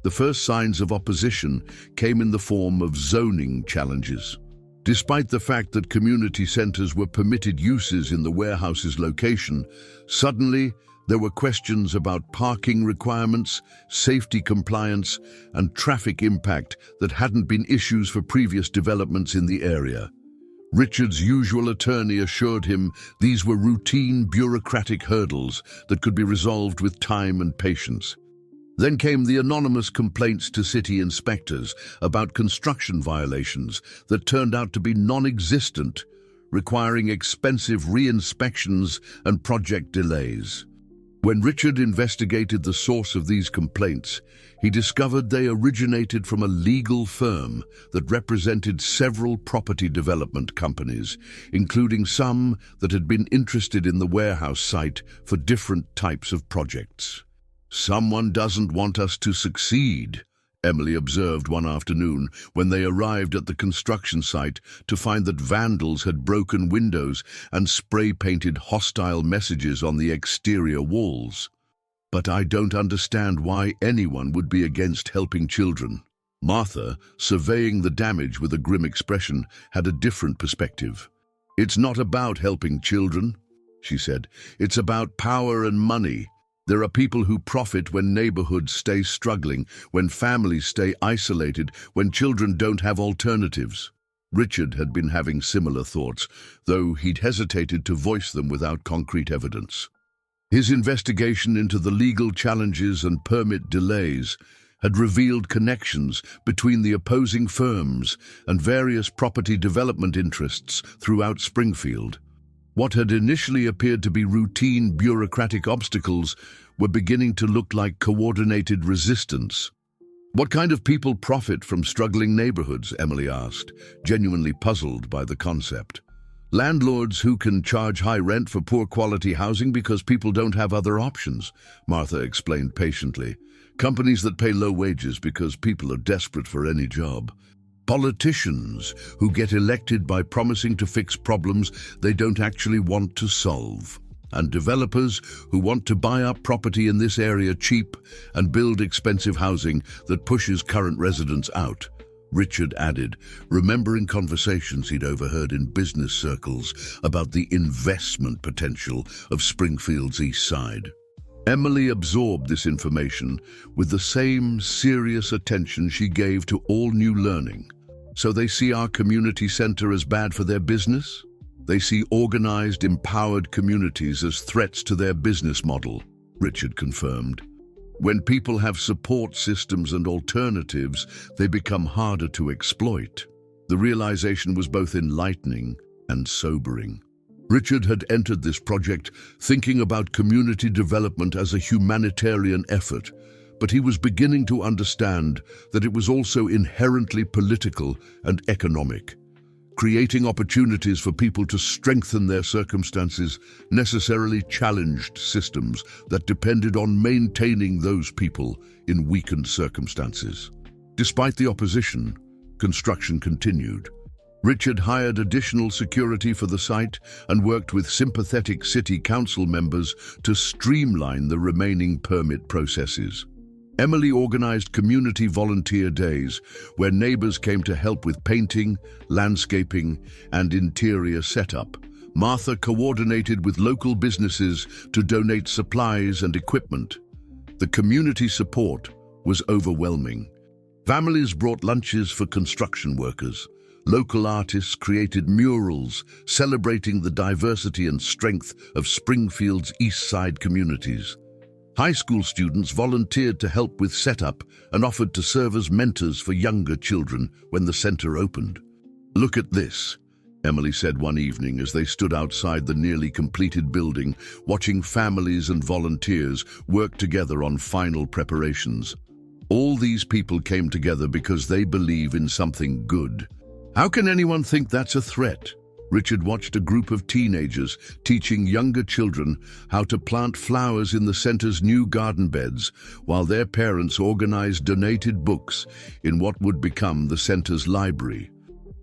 The first signs of opposition came in the form of zoning challenges. Despite the fact that community centers were permitted uses in the warehouse's location, suddenly there were questions about parking requirements, safety compliance, and traffic impact that hadn't been issues for previous developments in the area. Richard's usual attorney assured him these were routine bureaucratic hurdles that could be resolved with time and patience. Then came the anonymous complaints to city inspectors about construction violations that turned out to be non-existent, requiring expensive re-inspections and project delays. When Richard investigated the source of these complaints, he discovered they originated from a legal firm that represented several property development companies, including some that had been interested in the warehouse site for different types of projects. "Someone doesn't want us to succeed," Emily observed one afternoon when they arrived at the construction site to find that vandals had broken windows and spray-painted hostile messages on the exterior walls. "But I don't understand why anyone would be against helping children." Martha, surveying the damage with a grim expression, had a different perspective. "It's not about helping children," she said. "It's about power and money. There are people who profit when neighborhoods stay struggling, when families stay isolated, when children don't have alternatives." Richard had been having similar thoughts, though he'd hesitated to voice them without concrete evidence. His investigation into the legal challenges and permit delays had revealed connections between the opposing firms and various property development interests throughout Springfield. What had initially appeared to be routine bureaucratic obstacles were beginning to look like coordinated resistance. "What kind of people profit from struggling neighborhoods?" Emily asked, genuinely puzzled by the concept. "Landlords who can charge high rent for poor quality housing because people don't have other options," Martha explained patiently. "Companies that pay low wages because people are desperate for any job. Politicians who get elected by promising to fix problems they don't actually want to solve. And developers who want to buy up property in this area cheap and build expensive housing that pushes current residents out," Richard added, remembering conversations he'd overheard in business circles about the investment potential of Springfield's East Side. Emily absorbed this information with the same serious attention she gave to all new learning. "So they see our community center as bad for their business? They see organized, empowered communities as threats to their business model," Richard confirmed. "When people have support systems and alternatives, they become harder to exploit." The realization was both enlightening and sobering. Richard had entered this project thinking about community development as a humanitarian effort, but he was beginning to understand that it was also inherently political and economic. Creating opportunities for people to strengthen their circumstances necessarily challenged systems that depended on maintaining those people in weakened circumstances. Despite the opposition, construction continued. Richard hired additional security for the site and worked with sympathetic city council members to streamline the remaining permit processes. Emily organized community volunteer days where neighbors came to help with painting, landscaping, and interior setup. Martha coordinated with local businesses to donate supplies and equipment. The community support was overwhelming. Families brought lunches for construction workers. Local artists created murals celebrating the diversity and strength of Springfield's East Side communities. High school students volunteered to help with setup and offered to serve as mentors for younger children when the center opened. "Look at this," Emily said one evening as they stood outside the nearly completed building, watching families and volunteers work together on final preparations. All these people came together because they believe in something good. How can anyone think that's a threat? Richard watched a group of teenagers teaching younger children how to plant flowers in the center's new garden beds, while their parents organized donated books in what would become the center's library.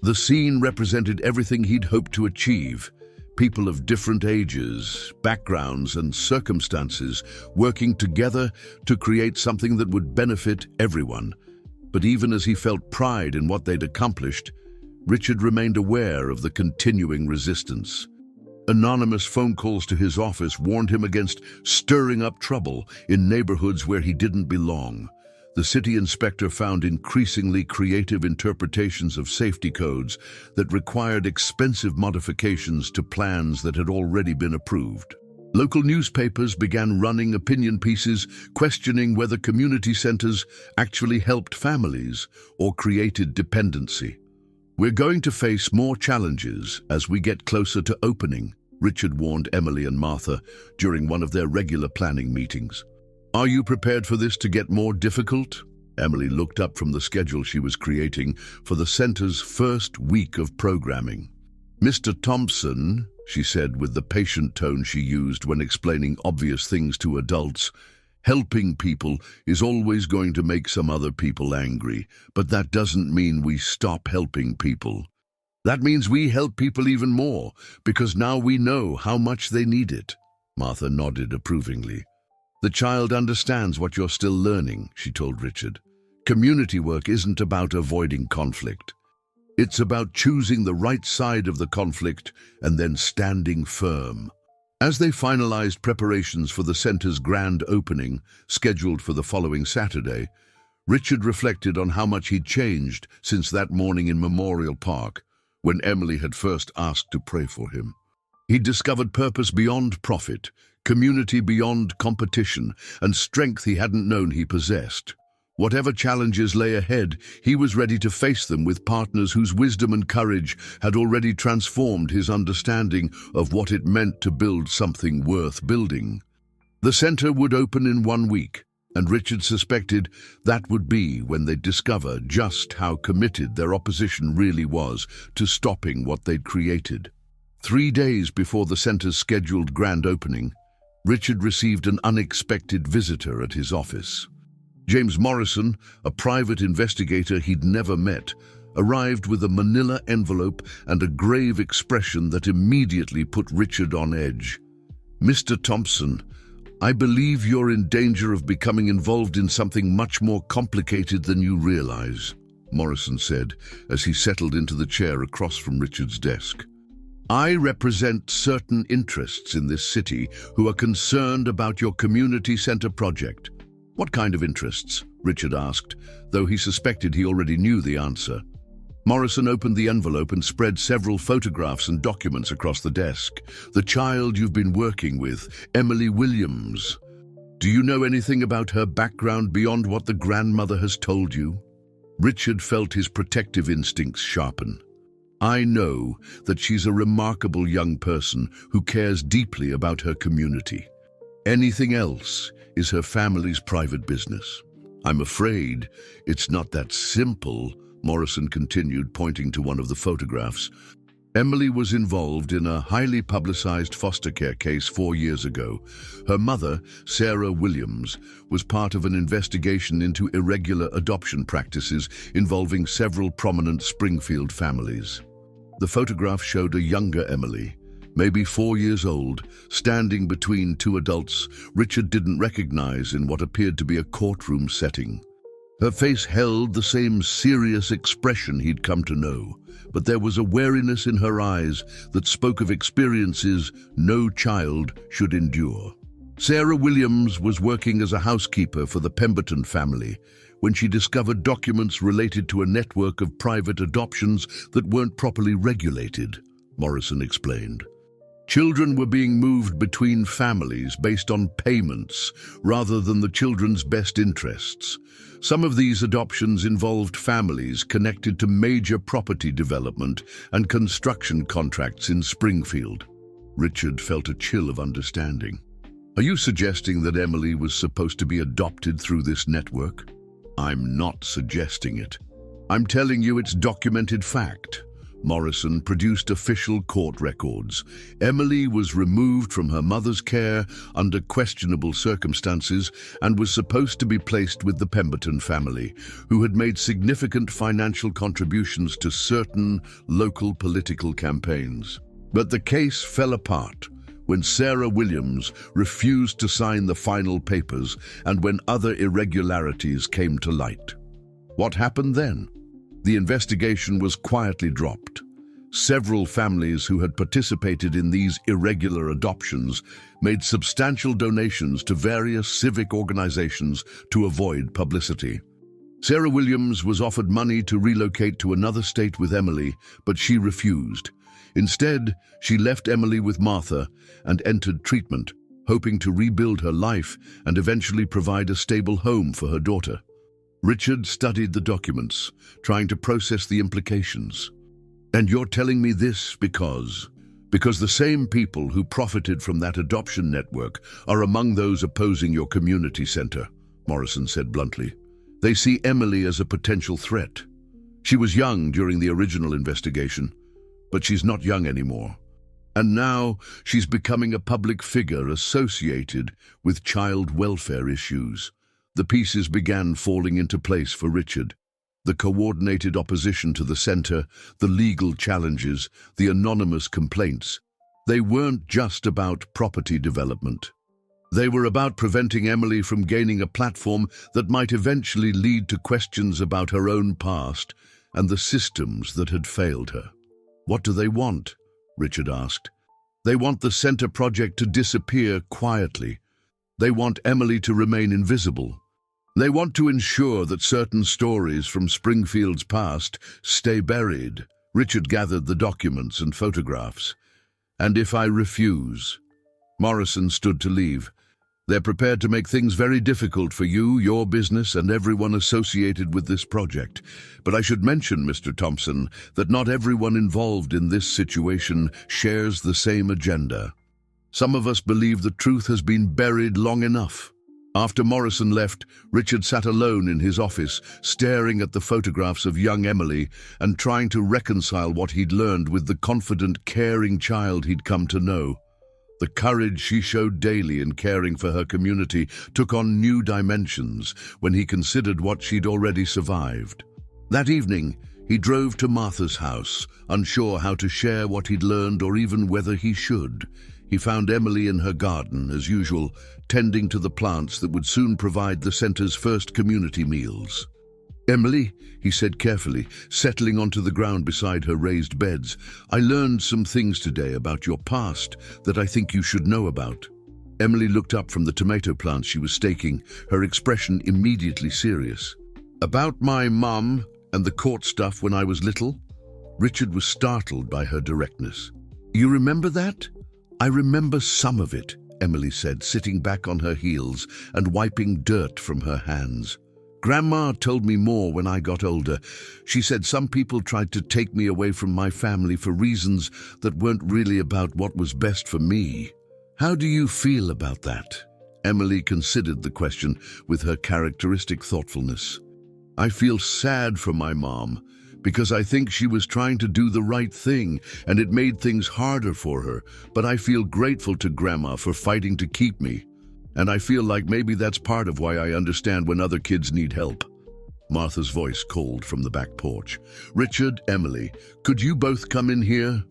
The scene represented everything he'd hoped to achieve: people of different ages, backgrounds, and circumstances working together to create something that would benefit everyone. But even as he felt pride in what they'd accomplished, Richard remained aware of the continuing resistance. Anonymous phone calls to his office warned him against stirring up trouble in neighborhoods where he didn't belong. The city inspector found increasingly creative interpretations of safety codes that required expensive modifications to plans that had already been approved. Local newspapers began running opinion pieces questioning whether community centers actually helped families or created dependency. "We're going to face more challenges as we get closer to opening," Richard warned Emily and Martha during one of their regular planning meetings. "Are you prepared for this to get more difficult?" Emily looked up from the schedule she was creating for the center's first week of programming. "Mr. Thompson," she said with the patient tone she used when explaining obvious things to adults, "helping people is always going to make some other people angry, but that doesn't mean we stop helping people. That means we help people even more, because now we know how much they need it." Martha nodded approvingly. "The child understands what you're still learning," she told Richard. "Community work isn't about avoiding conflict. It's about choosing the right side of the conflict and then standing firm." As they finalized preparations for the center's grand opening, scheduled for the following Saturday, Richard reflected on how much he'd changed since that morning in Memorial Park, when Emily had first asked to pray for him. He'd discovered purpose beyond profit, community beyond competition, and strength he hadn't known he possessed. Whatever challenges lay ahead, he was ready to face them with partners whose wisdom and courage had already transformed his understanding of what it meant to build something worth building. The center would open in 1 week, and Richard suspected that would be when they'd discover just how committed their opposition really was to stopping what they'd created. 3 days before the center's scheduled grand opening, Richard received an unexpected visitor at his office. James Morrison, a private investigator he'd never met, arrived with a manila envelope and a grave expression that immediately put Richard on edge. "Mr. Thompson, I believe you're in danger of becoming involved in something much more complicated than you realize," Morrison said as he settled into the chair across from Richard's desk. "I represent certain interests in this city who are concerned about your community center project." "What kind of interests?" Richard asked, though he suspected he already knew the answer. Morrison opened the envelope and spread several photographs and documents across the desk. "The child you've been working with, Emily Williams. Do you know anything about her background beyond what the grandmother has told you?" Richard felt his protective instincts sharpen. "I know that she's a remarkable young person who cares deeply about her community. Anything else is her family's private business." "I'm afraid it's not that simple," Morrison continued, pointing to one of the photographs. "Emily was involved in a highly publicized foster care case 4 years ago. Her mother, Sarah Williams, was part of an investigation into irregular adoption practices involving several prominent Springfield families." The photograph showed a younger Emily, maybe 4 years old, standing between two adults Richard didn't recognize in what appeared to be a courtroom setting. Her face held the same serious expression he'd come to know, but there was a wariness in her eyes that spoke of experiences no child should endure. Sarah Williams was working as a housekeeper for the Pemberton family when she discovered documents related to a network of private adoptions that weren't properly regulated, Morrison explained. Children were being moved between families based on payments rather than the children's best interests. Some of these adoptions involved families connected to major property development and construction contracts in Springfield. Richard felt a chill of understanding. Are you suggesting that Emily was supposed to be adopted through this network? I'm not suggesting it. I'm telling you it's documented fact. Morrison produced official court records. Emily was removed from her mother's care under questionable circumstances and was supposed to be placed with the Pemberton family, who had made significant financial contributions to certain local political campaigns. But the case fell apart when Sarah Williams refused to sign the final papers and when other irregularities came to light. What happened then? The investigation was quietly dropped. Several families who had participated in these irregular adoptions made substantial donations to various civic organizations to avoid publicity. Sarah Williams was offered money to relocate to another state with Emily, but she refused. Instead, she left Emily with Martha and entered treatment, hoping to rebuild her life and eventually provide a stable home for her daughter. Richard studied the documents, trying to process the implications. And you're telling me this because the same people who profited from that adoption network are among those opposing your community center, Morrison said bluntly. They see Emily as a potential threat. She was young during the original investigation, but she's not young anymore. And now she's becoming a public figure associated with child welfare issues. The pieces began falling into place for Richard. The coordinated opposition to the center, the legal challenges, the anonymous complaints. They weren't just about property development. They were about preventing Emily from gaining a platform that might eventually lead to questions about her own past and the systems that had failed her. What do they want? Richard asked. They want the center project to disappear quietly. They want Emily to remain invisible. They want to ensure that certain stories from Springfield's past stay buried. Richard gathered the documents and photographs. And if I refuse? Morrison stood to leave. They're prepared to make things very difficult for you, your business, and everyone associated with this project. But I should mention, Mr. Thompson, that not everyone involved in this situation shares the same agenda. Some of us believe the truth has been buried long enough. After Morrison left, Richard sat alone in his office, staring at the photographs of young Emily and trying to reconcile what he'd learned with the confident, caring child he'd come to know. The courage she showed daily in caring for her community took on new dimensions when he considered what she'd already survived. That evening, he drove to Martha's house, unsure how to share what he'd learned or even whether he should. He found Emily in her garden, as usual, tending to the plants that would soon provide the center's first community meals. "Emily," he said carefully, settling onto the ground beside her raised beds, "I learned some things today about your past that I think you should know about." Emily looked up from the tomato plants she was staking, her expression immediately serious. "About my mum and the court stuff when I was little?" Richard was startled by her directness. "You remember that?" "I remember some of it," Emily said, sitting back on her heels and wiping dirt from her hands. "Grandma told me more when I got older. She said some people tried to take me away from my family for reasons that weren't really about what was best for me. How do you feel about that?" Emily considered the question with her characteristic thoughtfulness. "I feel sad for my mom, because I think she was trying to do the right thing and it made things harder for her, but I feel grateful to Grandma for fighting to keep me. And I feel like maybe that's part of why I understand when other kids need help." Martha's voice called from the back porch. "Richard, Emily, could you both come in here?"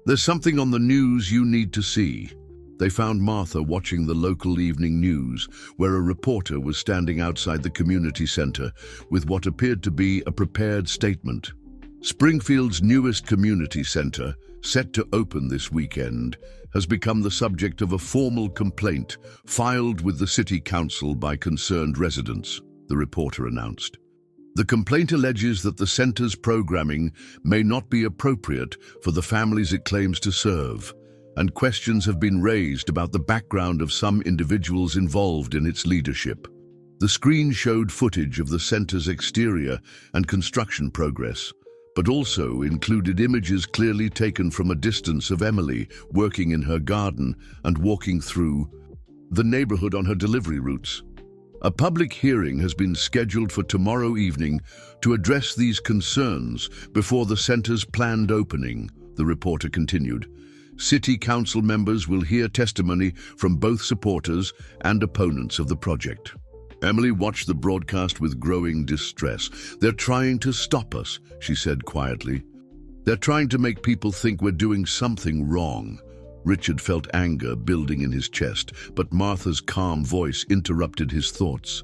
There's something on the news you need to see. They found Martha watching the local evening news, where a reporter was standing outside the community center with what appeared to be a prepared statement. Springfield's newest community center, set to open this weekend, has become the subject of a formal complaint filed with the City Council by concerned residents, the reporter announced. The complaint alleges that the center's programming may not be appropriate for the families it claims to serve, and questions have been raised about the background of some individuals involved in its leadership. The screen showed footage of the center's exterior and construction progress, but also included images clearly taken from a distance of Emily working in her garden and walking through the neighborhood on her delivery routes. A public hearing has been scheduled for tomorrow evening to address these concerns before the center's planned opening, the reporter continued. City Council members will hear testimony from both supporters and opponents of the project. Emily watched the broadcast with growing distress. "They're trying to stop us," she said quietly. "They're trying to make people think we're doing something wrong." Richard felt anger building in his chest, but Martha's calm voice interrupted his thoughts.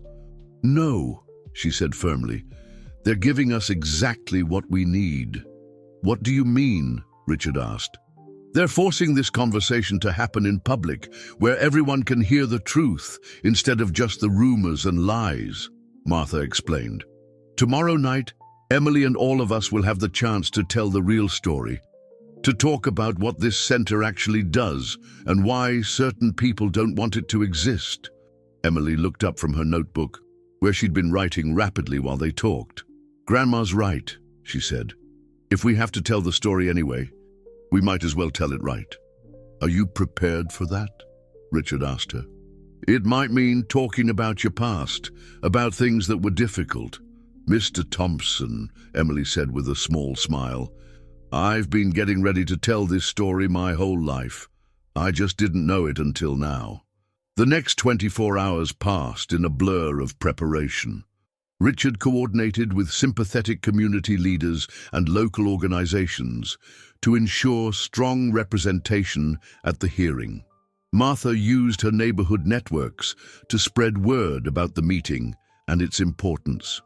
"No," she said firmly. "They're giving us exactly what we need." "What do you mean?" Richard asked. "They're forcing this conversation to happen in public, where everyone can hear the truth instead of just the rumors and lies," Martha explained. "Tomorrow night, Emily and all of us will have the chance to tell the real story, to talk about what this center actually does and why certain people don't want it to exist." Emily looked up from her notebook, where she'd been writing rapidly while they talked. "Grandma's right," she said. "If we have to tell the story anyway, we might as well tell it right." "Are you prepared for that?" Richard asked her. "It might mean talking about your past, about things that were difficult." "Mr. Thompson," Emily said with a small smile, "I've been getting ready to tell this story my whole life. I just didn't know it until now." The next 24 hours passed in a blur of preparation. Richard coordinated with sympathetic community leaders and local organizations to ensure strong representation at the hearing. Martha used her neighborhood networks to spread word about the meeting and its importance.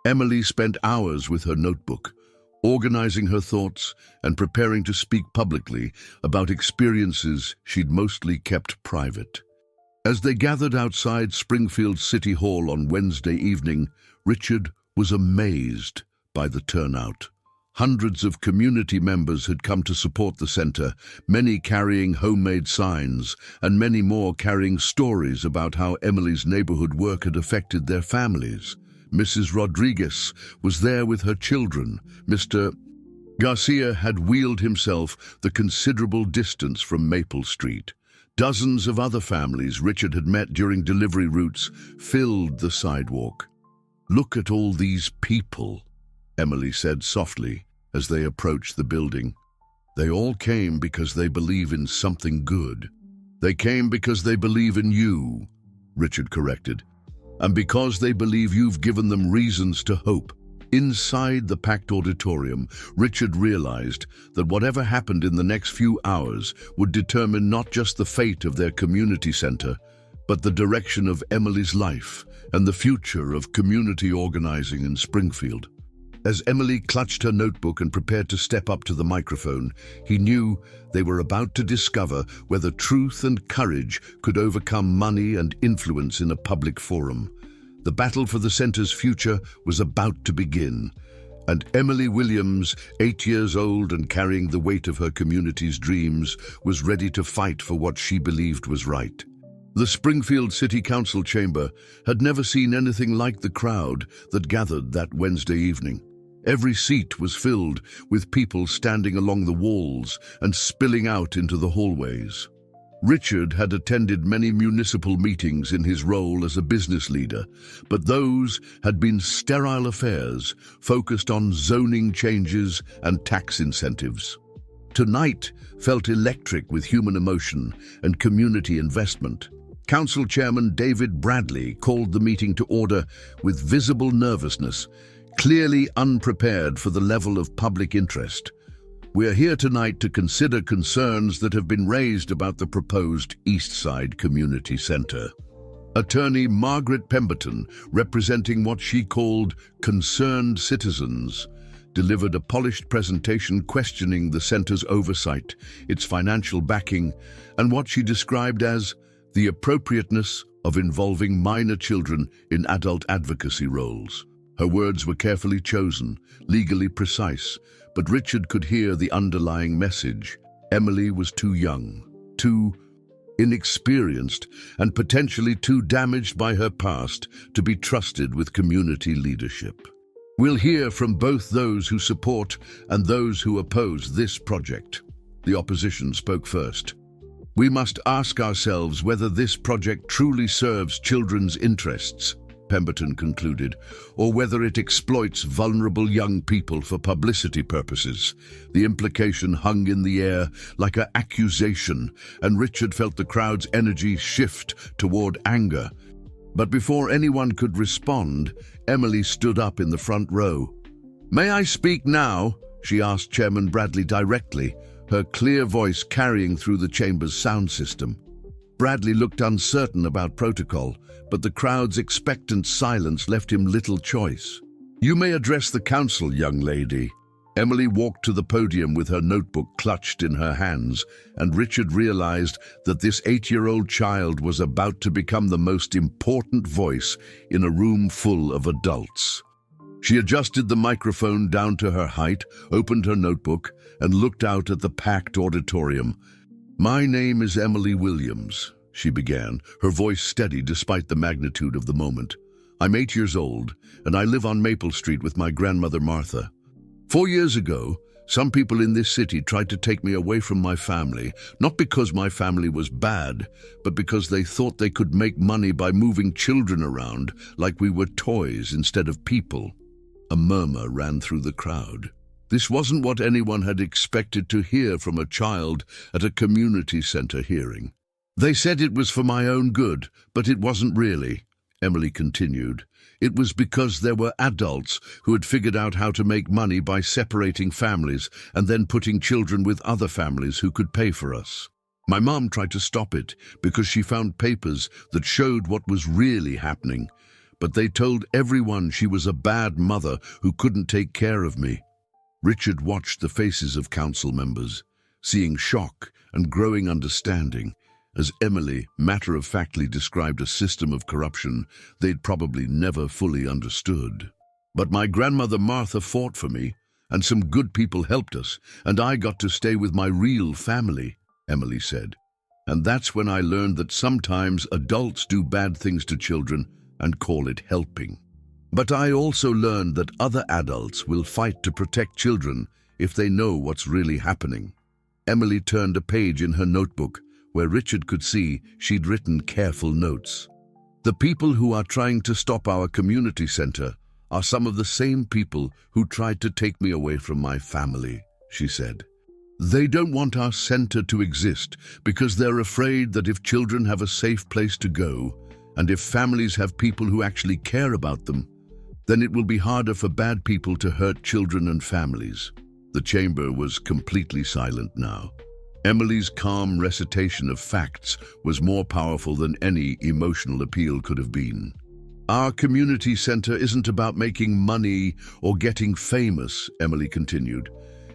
Emily spent hours with her notebook, organizing her thoughts and preparing to speak publicly about experiences she'd mostly kept private. As they gathered outside Springfield City Hall on Wednesday evening, Richard was amazed by the turnout. Hundreds of community members had come to support the center, many carrying homemade signs, and many more carrying stories about how Emily's neighborhood work had affected their families. Mrs. Rodriguez was there with her children. Mr. Garcia had wheeled himself the considerable distance from Maple Street. Dozens of other families Richard had met during delivery routes filled the sidewalk. "Look at all these people," Emily said softly as they approached the building. "They all came because they believe in something good." "They came because they believe in you," Richard corrected. "And because they believe you've given them reasons to hope." Inside the packed auditorium, Richard realized that whatever happened in the next few hours would determine not just the fate of their community center, but the direction of Emily's life and the future of community organizing in Springfield. As Emily clutched her notebook and prepared to step up to the microphone, he knew they were about to discover whether truth and courage could overcome money and influence in a public forum. The battle for the center's future was about to begin, and Emily Williams, 8 years old and carrying the weight of her community's dreams, was ready to fight for what she believed was right. The Springfield City Council chamber had never seen anything like the crowd that gathered that Wednesday evening. Every seat was filled with people standing along the walls and spilling out into the hallways. Richard had attended many municipal meetings in his role as a business leader, but those had been sterile affairs focused on zoning changes and tax incentives. Tonight felt electric with human emotion and community investment. Council Chairman David Bradley called the meeting to order with visible nervousness, clearly unprepared for the level of public interest. We are here tonight to consider concerns that have been raised about the proposed Eastside Community Center. Attorney Margaret Pemberton, representing what she called concerned citizens, delivered a polished presentation questioning the center's oversight, its financial backing, and what she described as the appropriateness of involving minor children in adult advocacy roles. Her words were carefully chosen, legally precise, but Richard could hear the underlying message. Emily was too young, too inexperienced, and potentially too damaged by her past to be trusted with community leadership. We'll hear from both those who support and those who oppose this project. The opposition spoke first. We must ask ourselves whether this project truly serves children's interests, Pemberton concluded, or whether it exploits vulnerable young people for publicity purposes. The implication hung in the air like an accusation, and Richard felt the crowd's energy shift toward anger. But before anyone could respond, Emily stood up in the front row. "May I speak now?" she asked Chairman Bradley directly, her clear voice carrying through the chamber's sound system. Bradley looked uncertain about protocol, but the crowd's expectant silence left him little choice. "You may address the council, young lady." Emily walked to the podium with her notebook clutched in her hands, and Richard realized that this 8-year-old child was about to become the most important voice in a room full of adults. She adjusted the microphone down to her height, opened her notebook, and looked out at the packed auditorium. "My name is Emily Williams," she began, her voice steady despite the magnitude of the moment. "I'm 8 years old, and I live on Maple Street with my grandmother Martha. 4 years ago, some people in this city tried to take me away from my family, not because my family was bad, but because they thought they could make money by moving children around like we were toys instead of people." A murmur ran through the crowd. This wasn't what anyone had expected to hear from a child at a community center hearing. "They said it was for my own good, but it wasn't really," Emily continued. "It was because there were adults who had figured out how to make money by separating families and then putting children with other families who could pay for us. My mom tried to stop it because she found papers that showed what was really happening, but they told everyone she was a bad mother who couldn't take care of me." Richard watched the faces of council members, seeing shock and growing understanding, as Emily matter-of-factly described a system of corruption they'd probably never fully understood. "But my grandmother Martha fought for me, and some good people helped us, and I got to stay with my real family," Emily said. "And that's when I learned that sometimes adults do bad things to children and call it helping. But I also learned that other adults will fight to protect children if they know what's really happening." Emily turned a page in her notebook where Richard could see she'd written careful notes. "The people who are trying to stop our community center are some of the same people who tried to take me away from my family," she said. "They don't want our center to exist because they're afraid that if children have a safe place to go, and if families have people who actually care about them, then it will be harder for bad people to hurt children and families." The chamber was completely silent now. Emily's calm recitation of facts was more powerful than any emotional appeal could have been. "Our community center isn't about making money or getting famous," Emily continued.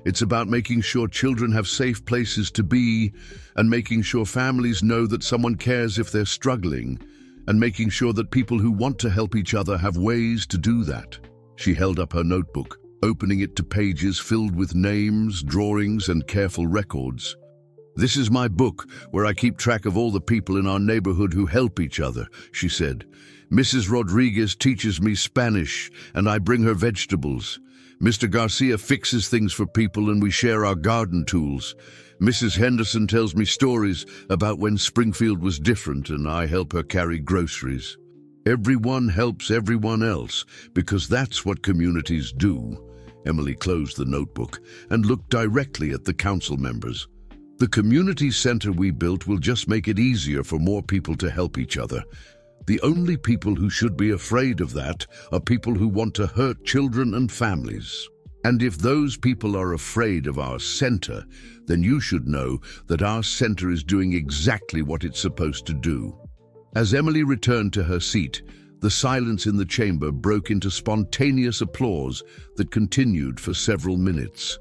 "It's about making sure children have safe places to be, and making sure families know that someone cares if they're struggling, and making sure that people who want to help each other have ways to do that." She held up her notebook, opening it to pages filled with names, drawings, and careful records. "This is my book, where I keep track of all the people in our neighborhood who help each other," she said. "Mrs. Rodriguez teaches me Spanish, and I bring her vegetables. Mr. Garcia fixes things for people, and we share our garden tools. Mrs. Henderson tells me stories about when Springfield was different, and I help her carry groceries. Everyone helps everyone else, because that's what communities do." Emily closed the notebook and looked directly at the council members. "The community center we built will just make it easier for more people to help each other. The only people who should be afraid of that are people who want to hurt children and families." And if those people are afraid of our center, then you should know that our center is doing exactly what it's supposed to do. As Emily returned to her seat, the silence in the chamber broke into spontaneous applause that continued for several minutes.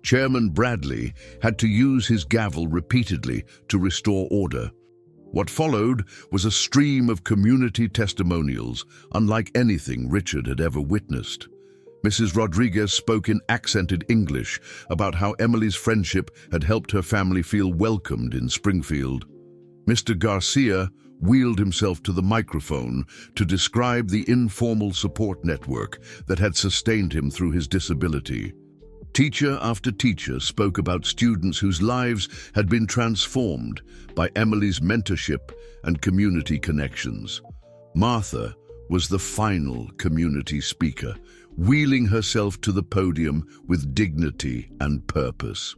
Chairman Bradley had to use his gavel repeatedly to restore order. What followed was a stream of community testimonials, unlike anything Richard had ever witnessed. Mrs. Rodriguez spoke in accented English about how Emily's friendship had helped her family feel welcomed in Springfield. Mr. Garcia wheeled himself to the microphone to describe the informal support network that had sustained him through his disability. Teacher after teacher spoke about students whose lives had been transformed by Emily's mentorship and community connections. Martha was the final community speaker, wheeling herself to the podium with dignity and purpose.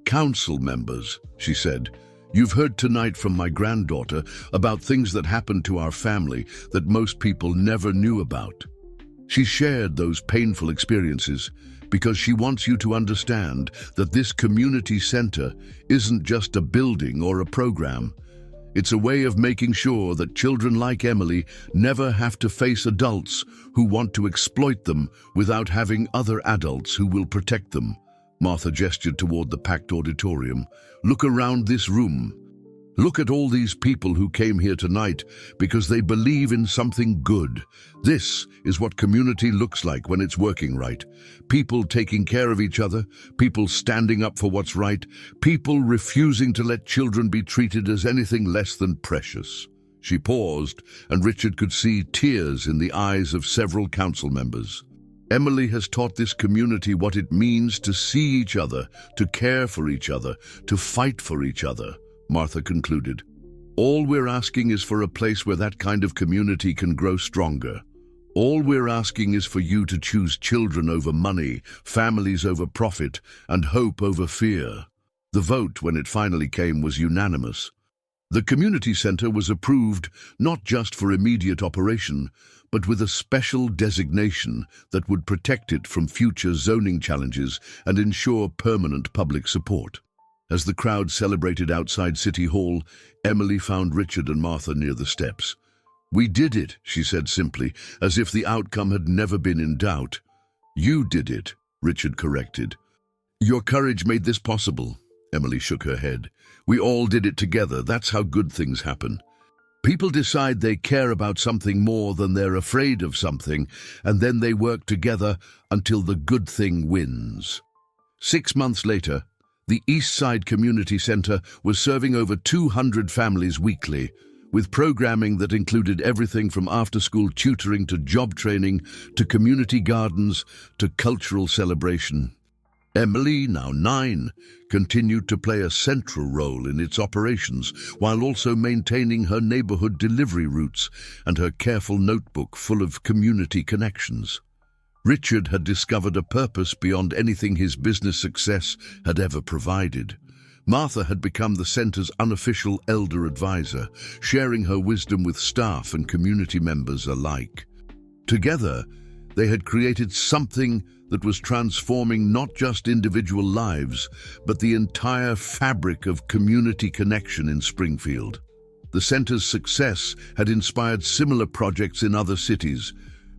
"Council members," she said, "you've heard tonight from my granddaughter about things that happened to our family that most people never knew about. She shared those painful experiences because she wants you to understand that this community center isn't just a building or a program. It's a way of making sure that children like Emily never have to face adults who want to exploit them without having other adults who will protect them." Martha gestured toward the packed auditorium. "Look around this room. Look at all these people who came here tonight because they believe in something good. This is what community looks like when it's working right. People taking care of each other, people standing up for what's right, people refusing to let children be treated as anything less than precious." She paused, and Richard could see tears in the eyes of several council members. "Emily has taught this community what it means to see each other, to care for each other, to fight for each other," Martha concluded. "All we're asking is for a place where that kind of community can grow stronger. All we're asking is for you to choose children over money, families over profit, and hope over fear." The vote, when it finally came, was unanimous. The community center was approved not just for immediate operation, but with a special designation that would protect it from future zoning challenges and ensure permanent public support. As the crowd celebrated outside City Hall, Emily found Richard and Martha near the steps. "We did it," she said simply, as if the outcome had never been in doubt. "You did it," Richard corrected. "Your courage made this possible." Emily shook her head. "We all did it together. That's how good things happen. People decide they care about something more than they're afraid of something, and then they work together until the good thing wins." 6 months later, the East Side Community Center was serving over 200 families weekly, with programming that included everything from after-school tutoring to job training to community gardens to cultural celebration. Emily, now 9, continued to play a central role in its operations while also maintaining her neighborhood delivery routes and her careful notebook full of community connections. Richard had discovered a purpose beyond anything his business success had ever provided. Martha had become the center's unofficial elder advisor, sharing her wisdom with staff and community members alike. Together, they had created something that was transforming not just individual lives, but the entire fabric of community connection in Springfield. The center's success had inspired similar projects in other cities,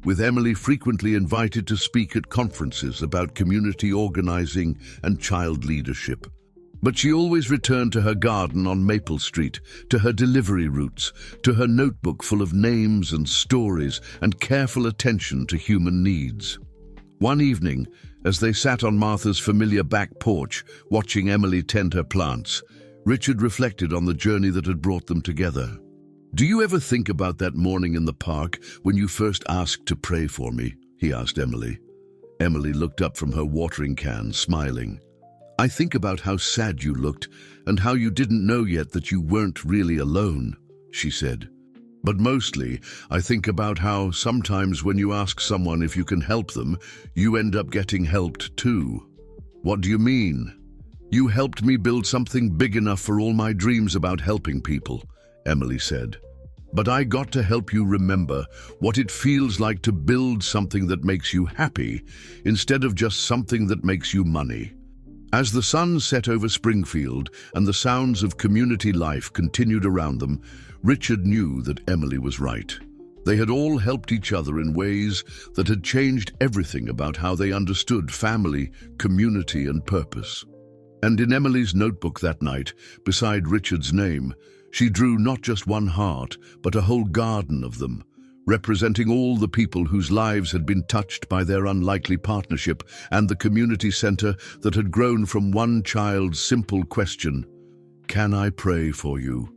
with Emily frequently invited to speak at conferences about community organizing and child leadership. But she always returned to her garden on Maple Street, to her delivery routes, to her notebook full of names and stories and careful attention to human needs. One evening, as they sat on Martha's familiar back porch, watching Emily tend her plants, Richard reflected on the journey that had brought them together. "Do you ever think about that morning in the park when you first asked to pray for me?" he asked Emily. Emily looked up from her watering can, smiling. "I think about how sad you looked and how you didn't know yet that you weren't really alone," she said. "But mostly, I think about how sometimes when you ask someone if you can help them, you end up getting helped too." "What do you mean?" "You helped me build something big enough for all my dreams about helping people," Emily said. But I got to help you remember what it feels like to build something that makes you happy instead of just something that makes you money. As the sun set over Springfield and the sounds of community life continued around them, Richard knew that Emily was right. They had all helped each other in ways that had changed everything about how they understood family, community, and purpose. And in Emily's notebook that night, beside Richard's name, she drew not just one heart, but a whole garden of them, representing all the people whose lives had been touched by their unlikely partnership and the community center that had grown from one child's simple question, "Can I pray for you?"